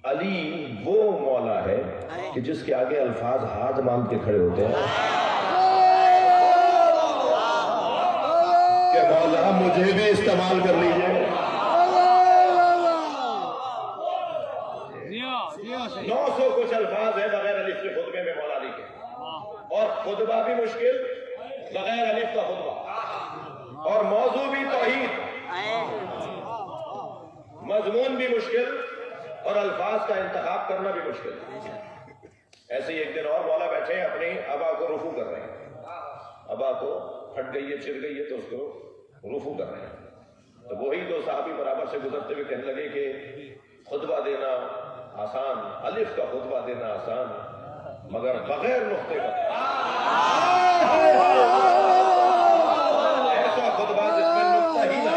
علی وہ مولا ہے کہ جس کے آگے الفاظ ہاتھ باندھ کے کھڑے ہوتے ہیں کہ مولا مجھے بھی استعمال کر لیجئے۔ 900 کچھ الفاظ ہیں بغیر الف کے خطبے میں مولا علی کے، اور خطبہ بھی مشکل بغیر الف کا خطبہ، اور موضوع بھی توحید، مضمون بھی مشکل اور الفاظ کا انتخاب کرنا بھی مشکل۔ ایسے ہی ایک دن اور مولا بیٹھے ہیں، اپنی ابا کو رفو کر رہے ہیں، ابا کو پھٹ گئی ہے، چر گئی ہے، تو اس کو رفو کر رہے ہیں، تو وہی 2 صحابی برابر سے گزرتے ہوئے کہنے لگے کہ خطبہ دینا آسان، الف کا خطبہ دینا آسان، مگر بغیر نقطے کا ایسا خطبہ جس میں نقطہ ہی نہ،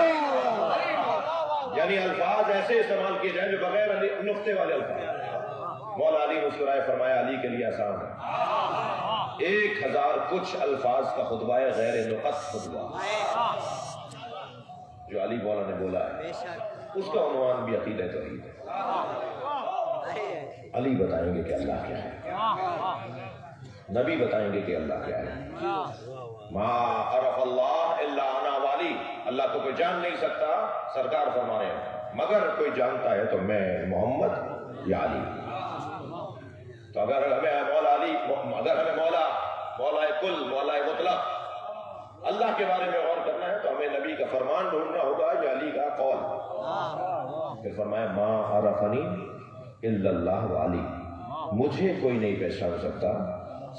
یعنی الفاظ ایسے استعمال کیے جائیں جو بغیر نقطے والے الفاظ۔ مولا علی مسکرائے، فرمایا علی کے لیے آسان ہے، 1000 کچھ الفاظ کا خطبہ ہے، غیر نقط خطبہ جو علی مولا نے بولا ہے، اس کا عنوان بھی عقیدہ توحید ہے۔ علی بتائیں گے کہ اللہ کیا ہے، نبی بتائیں گے کہ اللہ کیا ہے۔ ما عرف اللہ الا انا والی، اللہ کو کوئی جان نہیں سکتا، سرکار فرما رہے ہیں، مگر کوئی جانتا ہے تو میں محمد یا علی۔ تو اگر ہمیں مولا علی، اگر ہمیں مولا کل، مولا مطلق اللہ کے بارے میں غور کرنا ہے تو ہمیں نبی کا فرمان ڈھونڈنا ہوگا یا علی کا قول۔ پھر فرمایا ما عرفنی الا اللہ و علی، مجھے کوئی نہیں پہچان سکتا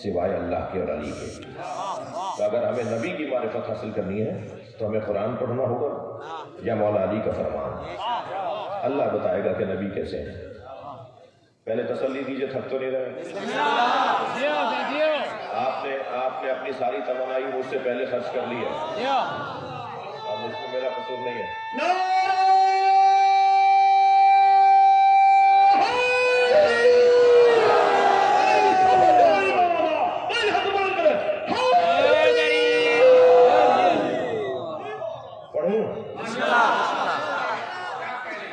سوائے اللہ کے اور علی کے۔ تو اگر ہمیں نبی کی معرفت حاصل کرنی ہے تو ہمیں قرآن پڑھنا ہوگا یا مولا علی کا فرمان۔ اللہ بتائے گا کہ نبی کیسے ہیں۔ پہلے تسلی دیجئے، تھک تو نہیں رہے؟ آپ نے اپنی ساری توانائی مجھ سے پہلے خرچ کر لی ہے، جیو اب اس میں میرا قصور نہیں ہے۔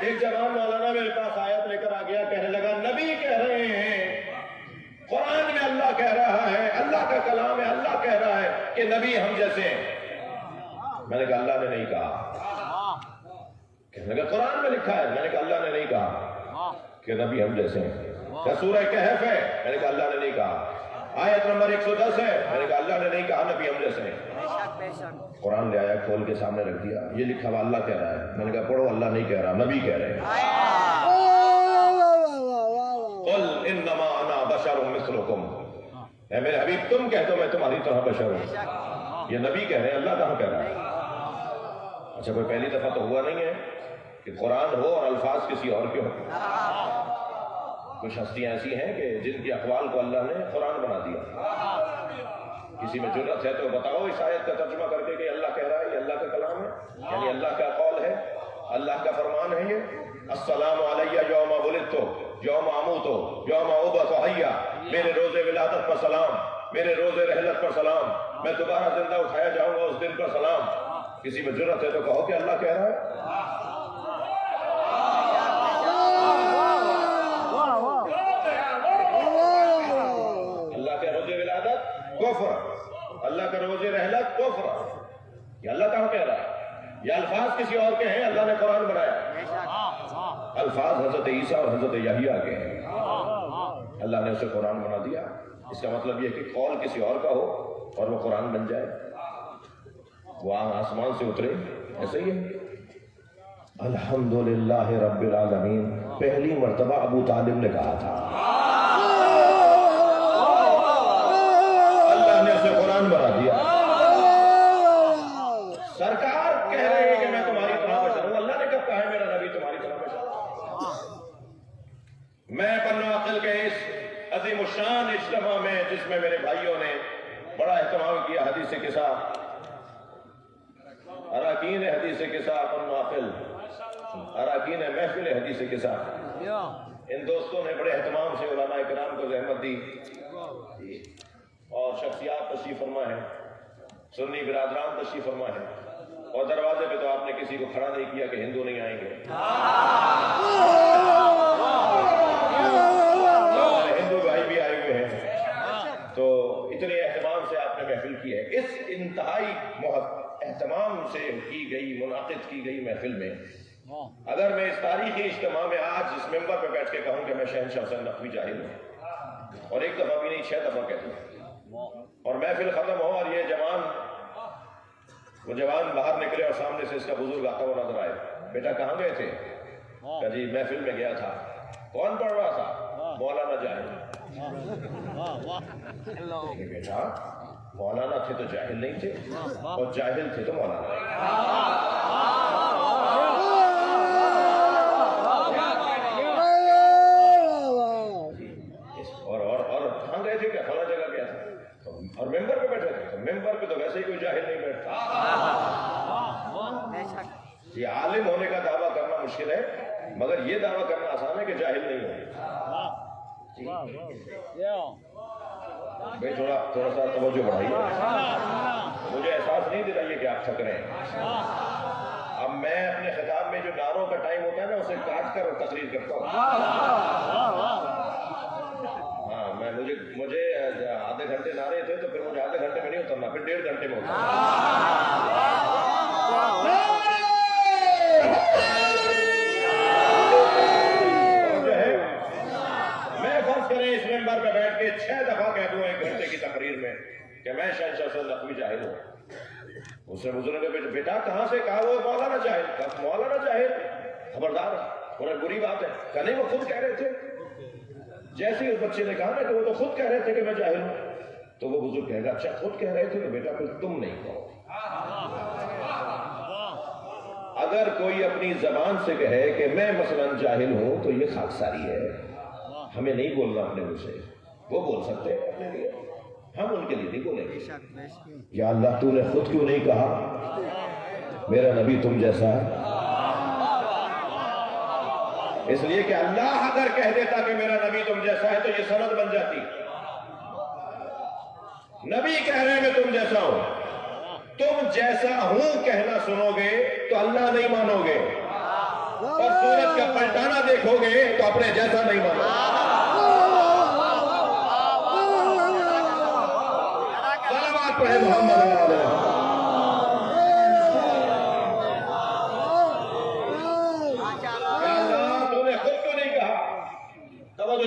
ایک جوان مولانا میرے پاس آیت لے کر آ گیا، کہنے لگا نبی کہہ رہے ہیں، قرآن میں اللہ کہہ رہا ہے، اللہ کا کلام ہے، اللہ کہہ رہا ہے کہ نبی ہم جیسے ہیں۔ میں نے کہا اللہ نے نہیں کہا۔ کہنے لگا قرآن میں لکھا ہے۔ میں نے کہا اللہ نے نہیں کہا کہ نبی ہم جیسے ہیں۔ کیا سورہ کہف ہے؟ میں نے کہا اللہ نے نہیں کہا۔ آیت نمبر 110 ہے؟ میں نے کہا اللہ نے نہیں کہا نبی ہم جیسے ہیں۔ قرآن لے آیا، کھول کے سامنے رکھ دیا، یہ لکھا ہوا اللہ کہہ رہا ہے۔ میں نے کہا پڑھو، اللہ نہیں کہہ رہا، نبی کہہ رہے ہیں۔ قل انما انا بشر مثلکم، اے میرے حبیب تم کہہ دو میں تمہاری طرح بشر ہوں۔ یہ نبی کہہ رہے ہیں، اللہ کہاں کہہ رہا ہے؟ اچھا کوئی پہلی دفعہ تو ہوا نہیں ہے کہ قرآن ہو اور الفاظ کسی اور کے ہو۔ کچھ ہستیاں ایسی ہیں کہ جن کی اقوال کو اللہ نے قرآن بنا دیا۔ کسی میں جرأت ہے تو بتاؤ اس آیت کا ترجمہ کر کے کہ اللہ کہہ رہا ہے، یہ اللہ کا کلام ہے، یعنی اللہ کا قول ہے، اللہ کا فرمان ہے یہ۔ السلام علیہ یوم ولدت یوم اموت یوم ابعث حیا، میرے روز ولادت پر سلام، میرے روز رحلت پر سلام، میں دوبارہ زندہ اٹھایا جاؤں گا اس دن پر سلام۔ کسی میں جرأت ہے تو کہو کہ اللہ کہہ رہا ہے۔ اللہ کے روز ولادت کفر، اللہ کا روز رحلت کفر، یہ اللہ کہاں کہہ رہا ہے؟ یہ الفاظ کسی اور کے ہیں، اللہ نے قرآن بنایا۔ الفاظ حضرت عیسیٰ اور حضرت یحییٰ کے ہیں، اللہ نے اسے قرآن بنا دیا۔ اس کا مطلب یہ کہ قول کسی اور کا ہو اور وہ قرآن بن جائے، وہ آسمان سے اترے، ایسے ہی ہے۔ الحمدللہ رب العالمین پہلی مرتبہ ابو طالب نے کہا تھا، اللہ نے اسے قرآن بنا دیا۔ سرکار کہہ رہے ہیں کہ میں تمہاری طرح بشر ہوں، اللہ نے کب کہا ہے میرا نبی تمہاری طرح بشر؟ میں بنو عقل کے اس عظیم الشان اجتماع میں، جس میں میرے بھائیوں نے بڑا اہتمام کیا، حدیث قصہ، اراکین حدیث قصہ، بنو عقل اراکین محفل حدیث قصہ، ان دوستوں نے بڑے اہتمام سے علماء کرام کو زحمت دی اور شخصیات تشریف فرما ہے، سنی برادران تشریف فرما ہے، اور دروازے پہ تو آپ نے کسی کو کھڑا نہیں کیا کہ ہندو نہیں آئیں گے۔ ہندو بھائی بھی آئے ہوئے ہیں، تو اتنے اہتمام سے آپ نے محفل کی ہے۔ اس انتہائی اہتمام سے کی گئی، منعقد کی گئی محفل میں اگر میں اس تاریخی اجتماع میں آج اس ممبر پہ بیٹھ کے کہوں کہ میں شہنشاہ حسین نقوی جاہل ہوں، اور ایک دفعہ بھی نہیں 6 دفعہ کہتا ہوں، اور محفل ختم ہو اور یہ وہ جوان باہر نکلے اور سامنے سے اس کا بزرگ آتا ہوا نظر آئے، بیٹا کہاں گئے تھے؟ کہا جی محفل میں گیا تھا۔ کون پڑھ رہا تھا؟ مولانا جاہل۔ بیٹا مولانا تھے تو جاہل نہیں تھے، اور جاہل تھے تو مولانا نہیں۔ اور کہاں گئے تھے؟ کیا فلاں جگہ گیا تھا، اور ممبر پہ بیٹھے تھے، ممبر پہ تو ویسے ہی کوئی جاہل نہیں بیٹھتا۔ یہ عالم ہونے کا دعویٰ کرنا مشکل ہے، مگر یہ دعویٰ کرنا آسان ہے کہ جاہل نہیں ہو۔ بھائی تھوڑا سا توجہ بڑھائیے، مجھے احساس نہیں دے رہا یہ کہ آپ تھک رہے ہیں۔ اب میں اپنے خطاب میں جو نعروں کا ٹائم ہوتا ہے نا، اسے کاٹ کر تقریر کرتا ہوں۔ ہاں مجھے آدھے گھنٹے نعرے تھے تو پھر مجھے آدھے گھنٹے میں نہیں اترنا، پھر 1.5 گھنٹے میں اترنا۔ اس ممبر پہ بیٹھ کے 6 دفعہ کہہ دوں 1 گھنٹے کی تقریر میں کہ میں شہنشاہ حسین نقوی جاہل ہوں۔ اس نے بزرگ بیٹا کہاں سے؟ کہا وہ مولانا جاہل۔ کہا مولانا جاہل؟ خبردار، بڑی بری بات ہے۔ کہا نہیں وہ خود کہہ رہے تھے۔ جیسے اس بچے نے کہا نا کہ وہ تو خود کہہ رہے تھے کہ میں جاہل ہوں، تو وہ بزرگ کہے گا اچھا خود کہہ رہے تھے تو بیٹا پھر تم نہیں کہو۔ اگر کوئی اپنی زبان سے کہے کہ میں مثلا جاہل ہوں تو یہ خاکساری ہے، ہمیں نہیں بولنا اپنے منہ سے، وہ بول سکتے ہیں اپنے لیے۔ ہم ان کے لیے نہیں بولیں گے یا اللہ تو نے خود کیوں نہیں کہا میرا نبی تم جیسا ہے؟ اس لیے کہ اللہ اگر کہہ دیتا کہ میرا نبی تم جیسا ہے تو یہ سند بن جاتی. نبی کہہ رہے ہیں میں تم جیسا ہوں, تم جیسا ہوں کہنا سنو گے تو اللہ نہیں مانو گے, اور سورج کا پلٹانا دیکھو گے تو اپنے جیسا نہیں مانو گے. صلوات پڑھے محمد علیہ وسلم.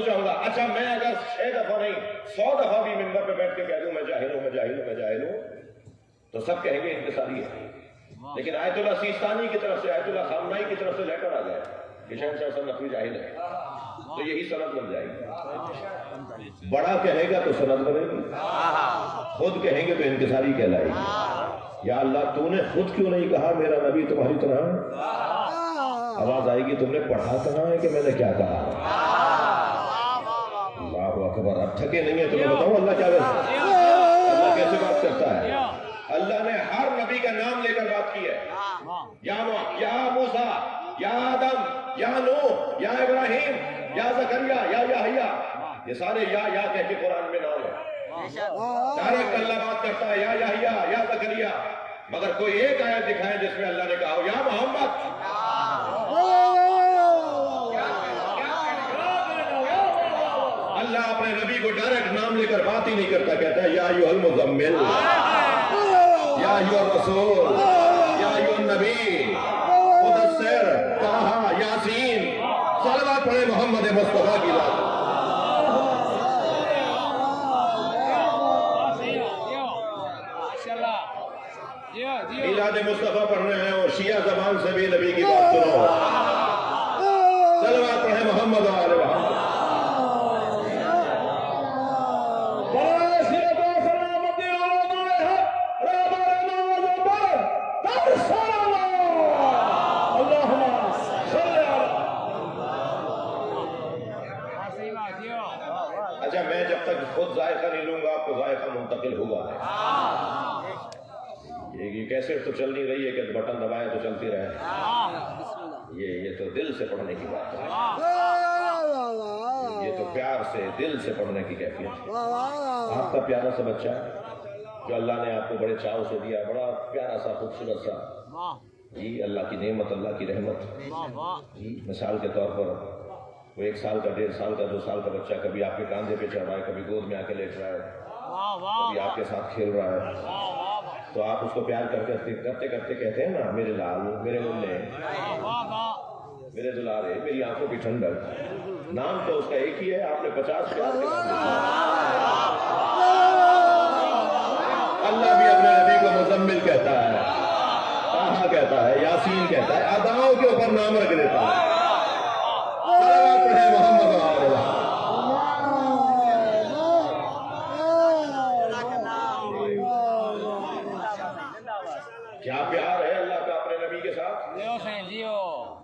چاہوں گا اچھا میں اگر 6 دفعہ نہیں 100 دفعہ بھی ممبر پہ بیٹھ کے کہہ دوں میں جاہل ہوں میں جاہل ہوں میں جاہل ہوں تو سب کہیں گے انتصاری ہے. لیکن آیت اللہ سیستانی کی طرف سے آیت اللہ خامنائی کی طرف سے لیٹر آ جائے کہ شہنشاہ حسن نقوی جاہل ہے تو یہی سند بن جائے گی. بڑا کہے گا تو سند بنے گی, خود کہیں گے تو انتصاری کہلائے گی. یا اللہ تو نے خود کیوں نہیں کہا میرا نبی تمہاری طرح؟ آواز آئے گی تم نے پڑھا کہاں ہے کہ میں نے کیا کہا؟ اللہ اکبر. اب تھکے نہیں ہیں تو میں بتاؤں اللہ کیا کرتا ہے, اللہ کیسے بات کرتا ہے. اللہ نے ہر نبی کا نام لے کر بات کی ہے. یا موسیٰ, یا آدم, یا نوح, یا ابراہیم, یا زکریا, یا یحییٰ, یہ سارے یا کہہ کے قرآن میں نام ہے. ڈائریکٹ اللہ بات کرتا ہے یا یحییٰ, یا زکریا, مگر کوئی ایک آیت دکھائے جس میں اللہ نے کہا یا محمد. اللہ اپنے نبی کو ڈائریکٹ نام لے کر بات ہی نہیں کرتا, کہتا ہے یا ایھا المزمل, یا ایھا الرسول, یا ایھا النبی, مدثر, طٰہٰ, یاسین. صلوات پڑھے محمد مصطفیٰ کی ذات. میلاد مصطفیٰ پڑھنے ہیں اور شیعہ زبان سے بھی نبی کی بات سنو. صلوات پڑھے محمد و آل محمد. اچھا میں جب تک خود ذائقہ نہیں لوں گا آپ کو ذائقہ منتقل ہوگا نہیں. یہ کیسے تو چل نہیں رہی ہے کہ بٹن دبائے تو چلتی رہے. یہ تو دل سے پڑھنے کی بات ہے, یہ تو پیار سے دل سے پڑھنے کی کیفیت ہے. آپ کا پیارا سا بچہ جو اللہ نے آپ کو بڑے چاؤ سے دیا, بڑا پیارا سا خوبصورت سا, جی اللہ کی نعمت, اللہ کی رحمت. جی مثال کے طور پر وہ 1 سال کا, 1.5 سال کا, 2 سال کا بچہ کبھی آپ کے کاندھے پہ چڑھ رہا ہے, کبھی گود میں آ کے لیٹ رہا ہے, کبھی آپ کے ساتھ کھیل رہا ہے, تو آپ اس کو پیار کرتے کرتے کہتے ہیں نا میرے لال, میرے ملے, میرے دلارے, میری آنکھوں کی ٹھنڈک. نام تو اس کا ایک ہی ہے, آپ نے 50 پیار کے نام دیے. اللہ بھی اپنے نبی کو مزمل کہتا ہے, طٰہٰ کہتا ہے, یاسین کہتا ہے, اداؤں کے اوپر نام رکھ دیتا ہے. صلوات پڑھے محمد و آل محمد. کیا پیار ہے اللہ کا اپنے نبی کے ساتھ.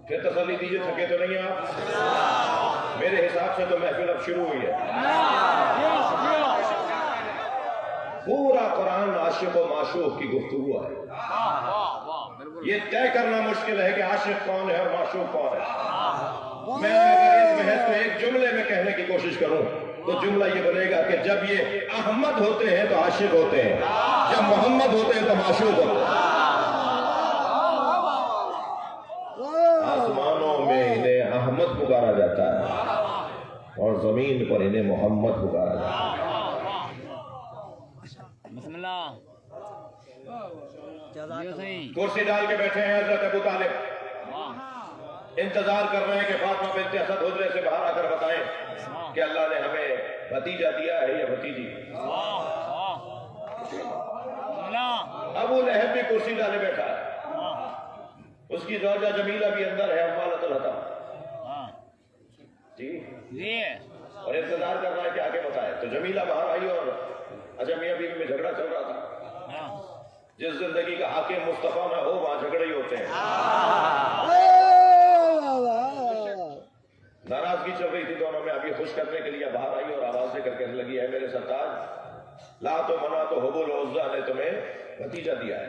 پھر تسلی دیجیے, تھکے تو نہیں آپ؟ میرے حساب سے تو محفل اب شروع ہوئی ہے. پورا قرآن عاشق و معشوق کی گفتگو ہے. یہ طے کرنا مشکل ہے کہ عاشق کون ہے اور معشوق کون ہے. میں اگر اس محض کو ایک جملے میں کہنے کی کوشش کروں تو جملہ یہ بنے گا کہ جب یہ احمد ہوتے ہیں تو عاشق ہوتے ہیں, جب محمد ہوتے ہیں تو معشوق ہوتے ہیں. آسمانوں میں انہیں احمد پکارا جاتا ہے اور زمین پر انہیں محمد پکارا جاتا ہے. بسم اللہ. کرسی ڈال کے بیٹھے ہیں حضرت ابو طالب, انتظار کر رہے ہیں کہ فاطمہ بنت اسد حجرے سے باہر آ کر بتائیں کہ اللہ نے ہمیں بھتیجا دیا ہے یا بھتیجی. ابو لہب بھی کرسی ڈالے بیٹھا ہے, اس کی زوجہ جمیلہ بھی اندر ہے, حمالۃ الحطب. جی اور انتظار کر رہا ہے کہ آگے بتائے. تو جمیلہ باہر آئی اور اچھا میاں بیوی میں جھگڑا چل رہا تھا. جس زندگی کا حاکم مصطفیٰ نہ ہو وہاں جھگڑے ہی ہوتے ہیں. ناراضگی چل رہی تھی دونوں میں. ابھی خوش کرنے کے لیے باہر آئی اور آواز دے کر کہنے لگی ہے میرے سرتاج لا تو منا تو حبل عزا نے تمہیں بھتیجا دیا ہے.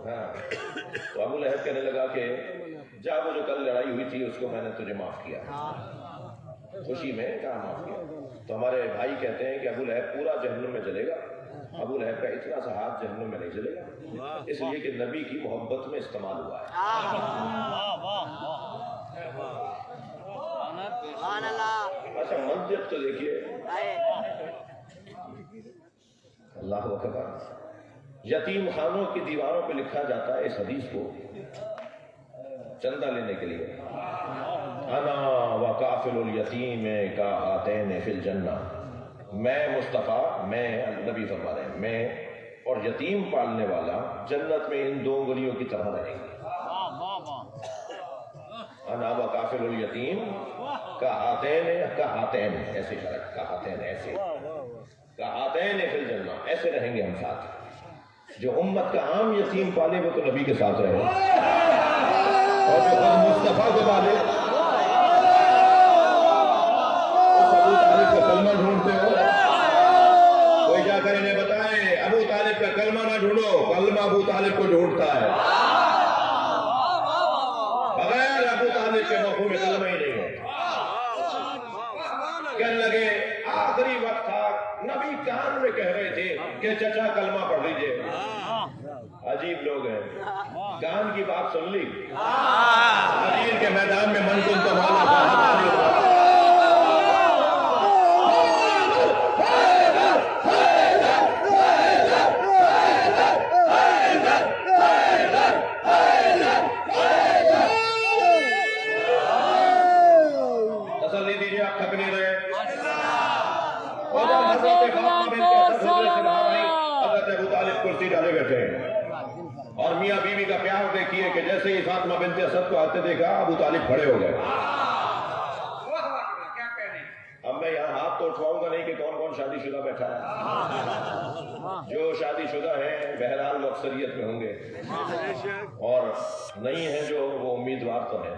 ہاں تو ابو لہب کہنے لگا کہ جا وہ جو کل لڑائی ہوئی تھی اس کو میں نے تجھے معاف کیا. خوشی میں کہا معاف کیا. تو ہمارے بھائی کہتے ہیں کہ ابو لہب پورا جہنم میں جلے گا. ابو لہب کا اتنا سا ہاتھ جہنم میں نہیں جلے گا، اس لیے کہ نبی کی محبت میں استعمال ہوا ہے. اچھا منطق تو دیکھیے، اللہ اکبر. یتیم خانوں کی دیواروں پہ لکھا جاتا ہے اس حدیث کو چندہ لینے کے لیے، انا وکافل الیتیم کا ہاتین فی الجنہ. میں مصطفیٰ، میں نبی فرما رہے ہیں، میں اور یتیم پالنے والا جنت میں ان دو انگلیوں کی طرح رہیں گے. انا وکافل الیتیم کا ہاتین ایسے شرک کا ہاتین ایسے کا ہاتین فی الجنہ، ایسے رہیں گے ہم ساتھ. جو امت کا عام یتیم پالے وہ تو نبی کے ساتھ رہے، اور جو خود مصطفیٰ کو پالے اس ابو طالب کا کلمہ ڈھونڈتے ہو. کوئی جا کر انہیں بتائے ابو طالب کا کلمہ نہ ڈھونڈو، کلمہ ابو طالب کو ڈھونڈتا ہے. بغیر ابو طالب کے مفہوم میں کلمہ ہی نہیں ہے. کہنے لگے آخری وقت تھا، نبی کان میں کہہ رہے تھے کہ چچا کلمہ پڑھ لیجئے. عجیب لوگ ہیں، کان کی بات سن لی، عجیب کے میدان میں من کن تو مالا تسلی دیجیے، آپ تھک نہیں رہے. حضرت ابو طالب کرسی ڈالے بیٹھے ہیں اور میاں بیوی کا پیار دیکھیے کہ جیسے ہی فاطمہ بنت اسد کو آتے دیکھا ابو طالب کھڑے ہو گئے. اب میں یہاں ہاتھ تو اٹھواؤں گا نہیں کہ کون کون شادی شدہ بیٹھا ہے. جو شادی شدہ ہیں بہرحال وہ اکثریت میں ہوں گے، اور نہیں ہیں جو وہ امیدوار تو ہیں.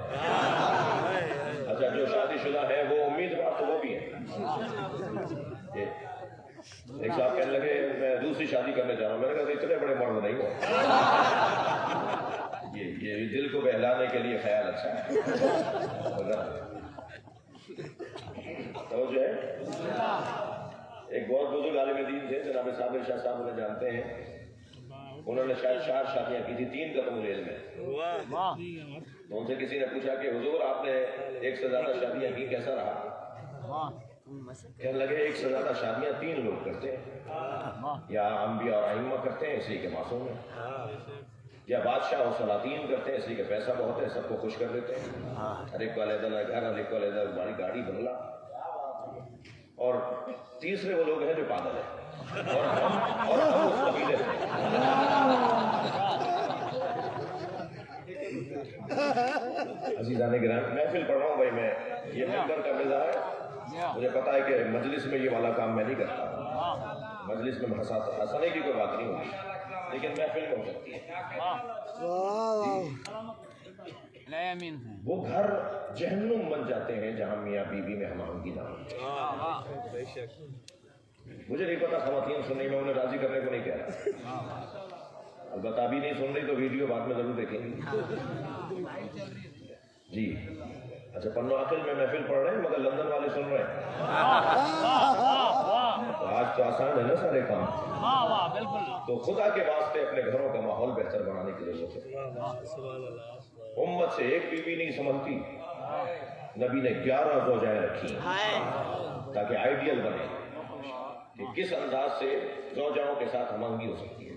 اچھا جو شادی شدہ ہیں وہ امیدوار تو وہ بھی ہیں. ایک صاحب کہنے لگے میں دوسری شادی کرنے جا رہا ہوں. میں نے کہا اتنے بڑے مرد نہیں ہو. یہ دل کو بہلانے کے لیے خیال اچھا ہے. تو جو ہے ایک بہت بزرگ عالم دین تھے جناب صابر شاہ صاحب، انہیں جانتے ہیں. انہوں نے شاید 4 شادیاں کی تھی 3 قدم ریل میں. تو ان سے کسی نے پوچھا کہ حضور آپ نے 1 سے زیادہ شادیاں کی، کیسا رہا؟ کہنے لگے 1 سے زیادہ شادیاں 3 لوگ کرتے ہیں، یا انبیاء اور ائمہ کرتے ہیں اس لیے کہ معصوم ہیں، یا بادشاہ اور سلاطین کرتے ہیں اس لیے کہ پیسہ بہت ہے سب کو خوش کر دیتے ہیں. ہر ایک کو علیحدہ گھر، ہر ایک کو علیحدہ بڑی گاڑی بنگلہ. اور تیسرے وہ لوگ ہیں جو پاگل ہیں، اور ہم اس قبیلے سے. عزیزان گرامی، محفل پڑھ رہا ہوں بھائی، میں یہ ممبر کا مزاج ہے، مجھے پتا ہے کہ مجلس میں یہ والا کام میں نہیں کرتا. مجلس میں ہنسانے کی کوئی بات نہیں ہوتی، لیکن محفل میں ہو سکتی ہے. وہ گھر جہنم بن جاتے ہیں جہاں میاں بیوی میں ہم آہنگی نہ ہو. مجھے نہیں پتا خواتین سن رہی، میں انہیں راضی کرنے کو نہیں کہہ رہا. البتہ ابھی نہیں سن رہی تو ویڈیو بعد میں ضرور دیکھیں گے. جی اچھا، پنو عقل میں محفل پڑھ رہے ہیں مگر لندن والے سن رہے ہیں. تو آج تو آسان ہے نا سارے کام. تو خدا کے واسطے اپنے گھروں کا ماحول بہتر بنانے کی ضرورت ہے. امت سے ایک بیوی نہیں سنبھلتی، نبی نے 11 زوجائیں رکھی تاکہ آئیڈیل بنے کہ کس انداز سے زوجاؤں کے ساتھ ہم آہنگی ہو سکتی ہے.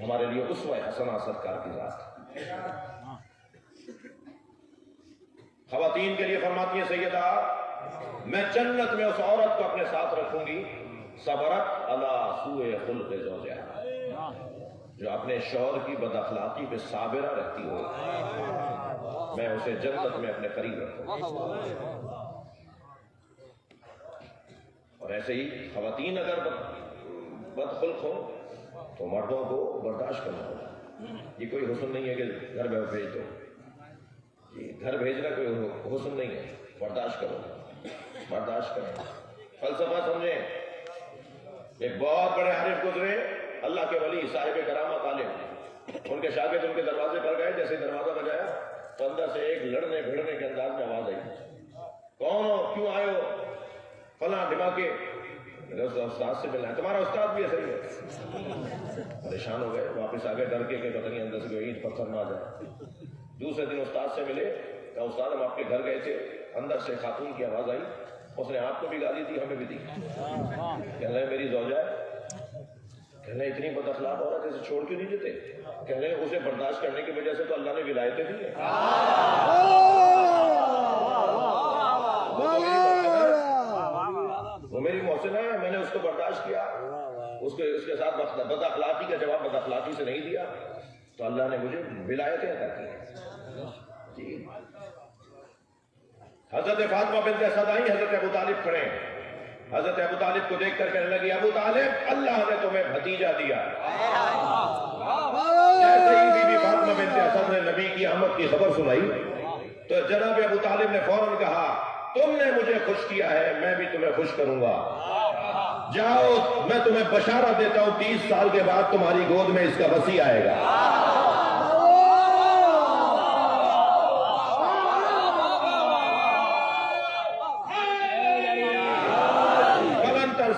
ہمارے لیے اسوہ حسنہ سرکار کی ذات. خواتین کے لیے فرماتی ہیں سیدہ، میں جنت میں اس عورت کو اپنے ساتھ رکھوں گی صبرت علی سوء خلق زوجہا، جو اپنے شوہر کی بد اخلاقی پہ صابرہ رہتی ہو، میں اسے جنت میں اپنے قریب رکھوں گی. اور ایسے ہی خواتین اگر بد خلق ہو تو مردوں کو برداشت کرنا ہوگا. یہ کوئی حسن نہیں ہے کہ گھر میں بھیج دو، گھر بھیجنا کوئی حسن نہیں ہے. برداشت کرو، برداشت کرو. فلسفہ سمجھیں. ایک بہت بڑے عارف گزرے، اللہ کے ولی، صاحب کرامت عالم. ان کے شاگرد ان کے دروازے پر گئے، جیسے دروازہ بجایا تو اندر سے ایک لڑنے بھڑنے کے انداز میں آواز آئی. کون ہو؟ کیوں آئے ہو؟ فلاں دماغے. استاد سے ملنا ہے. تمہارا استاد بھی ایسا ہی ہے. پریشان ہو گئے، واپس آ گئے ڈر کے کہ پتہ نہیں اندر سے کوئی اینٹ پتھر نہ آ جائے. دوسرے دن استاد سے ملے، کہا استاد ہم آپ کے گھر گئے تھے، اندر سے خاتون کی آواز آئی، اس نے آپ کو بھی گالی دی، ہمیں بھی دی. کہہ رہے میری زوجہ ہے. کہہ رہے اتنی بد اخلاق عورت اسے چھوڑ کیوں نہیں دیتے؟ کہہ رہے اسے برداشت کرنے کی وجہ سے تو اللہ نے ولایتیں دی ہیں. وہ میری محسن ہے، میں نے اس کو برداشت کیا، اس کے ساتھ بد اخلاقی کا جواب بد اخلاقی سے نہیں دیا تو اللہ نے مجھے ولایتیں عطا کی. جی حضرت فاطمہ بنت اسد آئی، حضرت ابو طالب کھڑے ہیں. حضرت ابو طالب کو دیکھ کر کہنے لگی ابو طالب اللہ نے تمہیں بھتیجا دیا. جیسے ہی بی بی فاطمہ بنت اسد نے نبی کی آمد کی خبر سنائی تو جناب ابو طالب نے فوراً کہا تم نے مجھے خوش کیا ہے، میں بھی تمہیں خوش کروں گا. جاؤ میں تمہیں بشارت دیتا ہوں 30 سال کے بعد تمہاری گود میں اس کا وسیع آئے گا.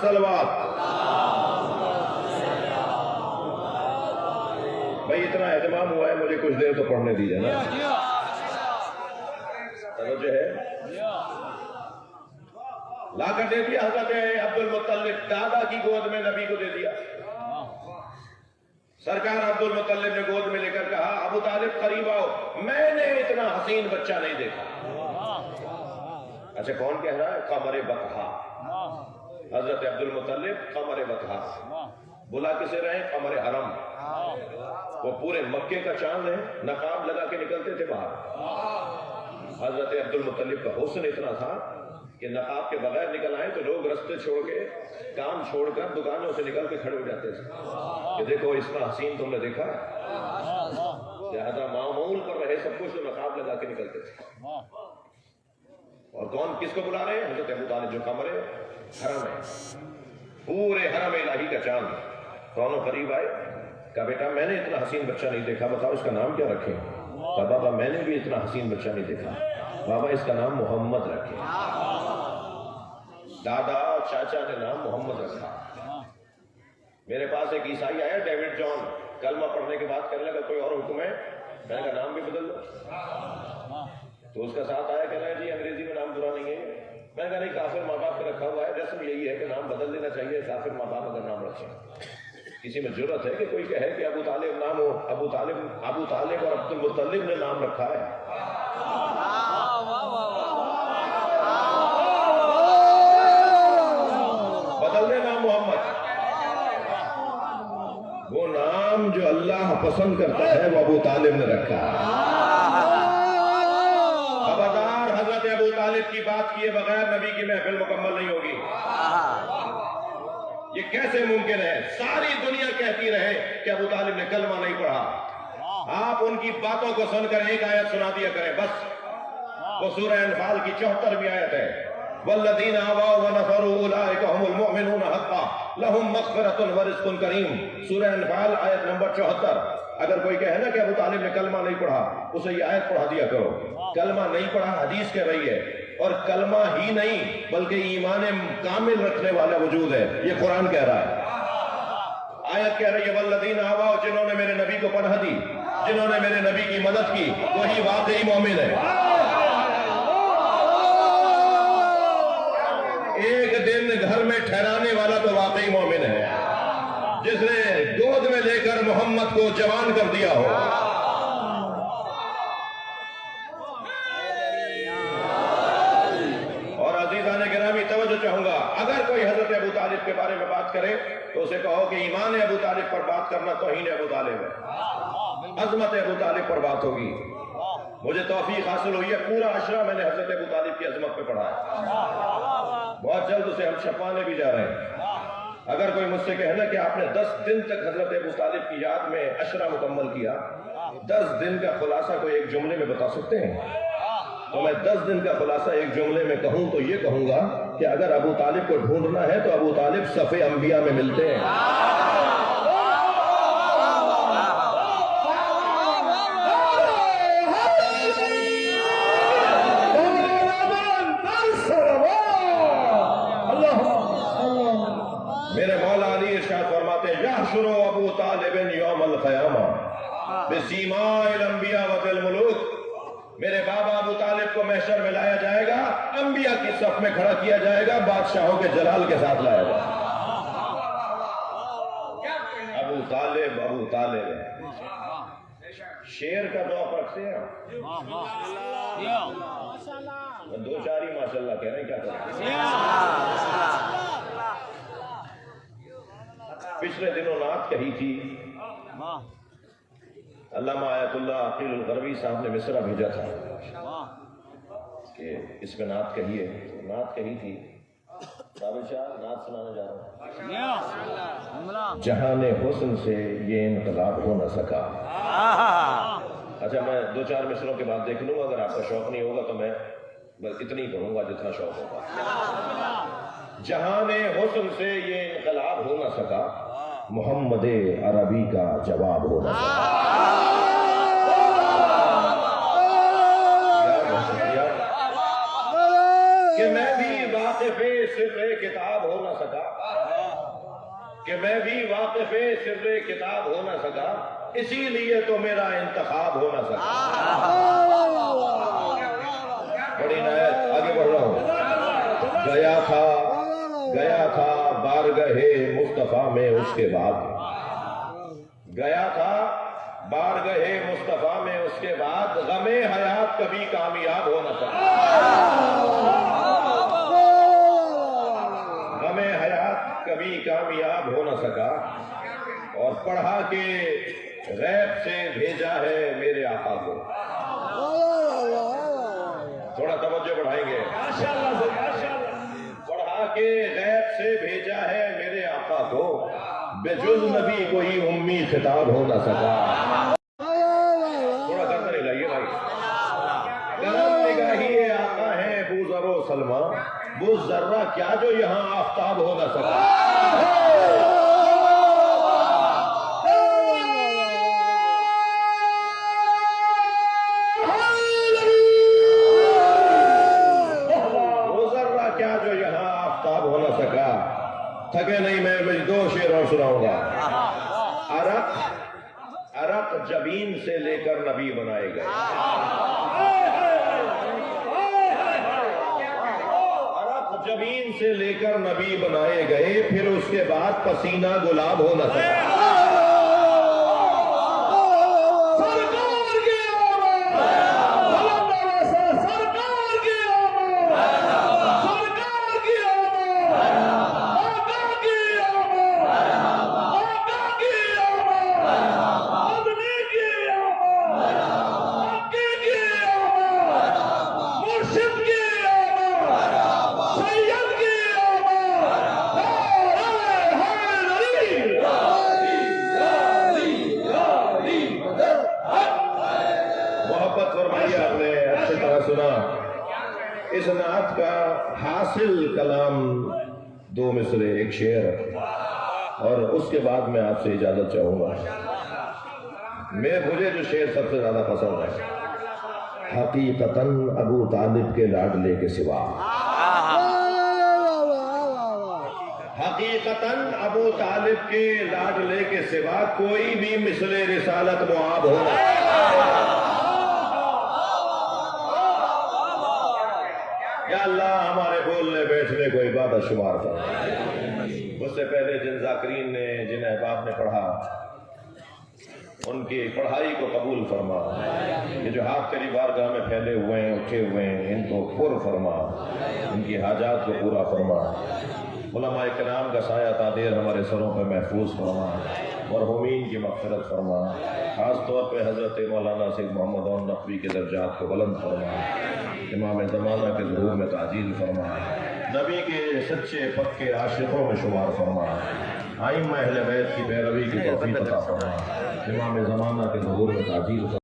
سلوات. بھائی اتنا اہتمام ہوا ہے، مجھے کچھ دیر تو پڑھنے دیجیے نا. توجہ ہے. لا کر دے دیا حضرت عبد المطلب، دادا کی گود میں نبی کو دے دیا. سرکار عبد المطلب نے گود میں لے کر کہا ابو طالب قریب آؤ، میں نے اتنا حسین بچہ نہیں دیکھا. اچھا کون کہہ رہا ہے؟ قمر بطحا. حضرت عبد المطلب قمر بطحا. بلا کسے رہے؟ قمر حرم. وہ پورے مکے کا چاند ہے، نقاب لگا کے نکلتے تھے باہر. حضرت عبد المطلب کا حسن اتنا تھا کہ نقاب کے بغیر نکل آئے تو لوگ رستے چھوڑ کے، کام چھوڑ کر دکانوں سے نکل کے کھڑے ہو جاتے تھے کہ دیکھو اتنا حسین تم نے دیکھا. لہذا معمول پر رہے سب کچھ تو نقاب لگا کے نکلتے تھے. اور کون کس کو بلا رہے ہیں؟ حضرت ابو طالب جو قمر حرم ہے، پورے حرم الہی کا چاند. دونوں قریب آئے، کہا بیٹا میں نے اتنا حسین بچہ نہیں دیکھا، بتاؤ اس کا نام کیا رکھیں؟ کہا بابا میں نے بھی اتنا حسین بچہ نہیں دیکھا، بابا اس کا نام محمد رکھیں. دادا چاچا نے نام محمد رکھا. میرے پاس ایک عیسائی آیا ڈیوڈ جان، کلمہ پڑھنے کے بعد کہنے لگا کوئی اور حکم ہے؟ میں نے کہا نام بھی بدل دو. تو اس کا ساتھ آیا کہنا ہے جی انگریزی میں نام برا نہیں ہے. میں نے کہا نہیں، کافر ماں باپ کا رکھا ہوا ہے، رسم یہی ہے کہ نام بدل دینا چاہیے کافر ماں باپ اگر نام رکھیں. کسی میں جرت ہے کہ کوئی کہے کہ ابو طالب نام ہو؟ ابو طالب اور عبد المطلب نے نام رکھا ہے. بدل دے نام محمد. وہ نام جو اللہ پسند کرتا ہے وہ ابو طالب نے رکھا ہے. خبردار حضرت ابو طالب کی بات کیے بغیر نبی کی محفل مکمل نہیں ہوگی. یہ کیسے ممکن ہے؟ ساری دنیا کہتی رہے کہ ابو طالب نے کلمہ نہیں پڑھا. آپ ان کی باتوں کو سن کر ایک آیت سنا دیا کریں بس. وہ سورہ انفال کی 74ویں آیت ہے، والذین آووا ونصروا اولئک هم المؤمنون حقا لهم مغفرۃ ورزق کریم. سورہ انفال آیت نمبر 74. اگر کوئی کہے نا کہ ابو طالب نے کلمہ نہیں پڑھا، اسے یہ آیت پڑھا دیا کرو. کلمہ نہیں پڑھا حدیث کہہ رہی ہے، اور کلمہ ہی نہیں بلکہ ایمان کامل رکھنے والا وجود ہے، یہ قرآن کہہ رہا ہے. آیت کہہ رہی ہے والذین آووا، جنہوں نے میرے نبی کو پناہ دی، جنہوں نے میرے نبی کی مدد کی، وہی واقعی مومن ہے. ایک دن گھر میں ٹھہرانے والا تو واقعی مومن ہے، جس نے گود میں لے کر محمد کو جوان کر دیا ہو. اور عزیزان گرامی توجہ چاہوں گا، اگر کوئی حضرت ابو طالب کے بارے میں بات کرے تو اسے کہو کہ ایمان ابو طالب پر بات کرنا توہین ابو طالب ہے. عظمت ابو طالب پر بات ہوگی. مجھے توفیق حاصل ہوئی ہے، پورا عشرہ میں نے حضرت ابو طالب کی عظمت پہ پڑھا ہے. بہت جلد اسے ہم چھپانے بھی جا رہے ہیں. اگر کوئی مجھ سے کہنا کہ آپ نے 10 دن تک حضرت ابو طالب کی یاد میں عشرہ مکمل کیا، 10 دن کا خلاصہ کوئی ایک جملے میں بتا سکتے ہیں؟ تو میں 10 دن کا خلاصہ ایک جملے میں کہوں تو یہ کہوں گا کہ اگر ابو طالب کو ڈھونڈنا ہے تو ابو طالب صف انبیاء میں ملتے ہیں. میرے مولا علی ارشاد فرماتے ہیں یحشر ابو طالب یوم القیامہ بسیماء الانبیاء و بالملوک. میرے بابا ابو طالب کو محشر میں لایا جائے گا, انبیاء کی صف میں کھڑا کیا جائے گا, بادشاہوں کے جلال کے ساتھ لایا جائے گا. ابو طالب ہے. شیر کا ذوق رکھتے ہیں. 2-4 ہی ماشاءاللہ کہہ رہے ہیں, کیا کریں. پچھلے دنوں نعت کہی تھی, علامہ آیت اللہ عقیل الغربی صاحب نے مصرع بھیجا تھا کہ اس میں نعت کہیے. نعت کہی تھی, قابل شاہ نعت سنانے جا رہا ہوں. جہان حسن سے یہ انقلاب ہو نہ سکا. اچھا میں 2-4 مصروں کے بعد دیکھ لوں گا, اگر آپ کا شوق نہیں ہوگا تو میں بس اتنی کروں گا جتنا شوق ہوگا. جہان حسن سے یہ انقلاب ہو نہ سکا, محمد عربی کا جواب ہو نہ سکا. کہ میں بھی واقف سر کتاب ہو نہ سکا, کہ میں بھی واقف سر کتاب ہو نہ سکا, اسی لیے تو میرا انتخاب ہو نہ سکا. بڑی نہایت آگے بڑھ رہا ہوں. گیا تھا بارگاہ مصطفیٰ میں اس کے بعد, گیا تھا بارگاہ مصطفیٰ میں اس کے بعد, غم حیات کبھی کامیاب ہو نہ سکا. غم حیات کبھی کامیاب ہو نہ سکا, اور پڑھا کہ غیب سے بھیجا ہے میرے آقا کو. تھوڑا توجہ بڑھائیں گے. پڑھا کہ غیب سے بھیجا ہے میرے آقا کو, بجز نبی کوئی امی خطاب ہو نہ سکا. تھوڑا گردن ہلائیے بھائی. کرم نگاہی آقا ہے بو ذر و سلمہ, وہ ذرہ کیا جو یہاں آفتاب ہو نہ سکا. تھکے نہیں, میں 2 شعر اور سناؤں گا. عرق جبین سے لے کر نبی بنائے گئے, عرق جبین سے لے کر نبی بنائے گئے, پھر اس کے بعد پسینہ گلاب ہو نہ سکا. اس نعت کا حاصل کلام 2 مصرے, ایک شعر, اور اس کے بعد میں آپ سے اجازت چاہوں گا. مجھے جو شعر سب سے زیادہ پسند ہے, حقیقتاً ابو طالب کے لاڈلے کے سوا, حقیقتاً ابو طالب کے لاڈلے کے سوا کوئی بھی مثل رسالت معاب ہونا. یا اللہ ہمارے بولنے بیٹھنے کو عبادت شمار کرنا. اس سے پہلے جن ذاکرین نے, جن احباب نے پڑھا, ان کی پڑھائی کو قبول فرما. یہ جو ہاتھ تیری بارگاہ میں پھیلے ہوئے ہیں, اٹھے ہوئے ہیں, ان کو پر فرما, ان کی حاجات کو پورا فرما. علماء کرام کا سایہ تادیر ہمارے سروں پہ محفوظ فرما, مرحومین کی مغفرت فرما. خاص طور پہ حضرت مولانا سید محمد عون نقوی کے درجات کو بلند فرما, امام زمانہ کے ظہور میں تعجیل فرما, نبی کے سچے پکے عاشقوں میں شمار فرما, ائمہ اہل بیت کی پیروی کی توفیق عطا فرما, امام زمانہ کے ظہور میں تعجیل فرما.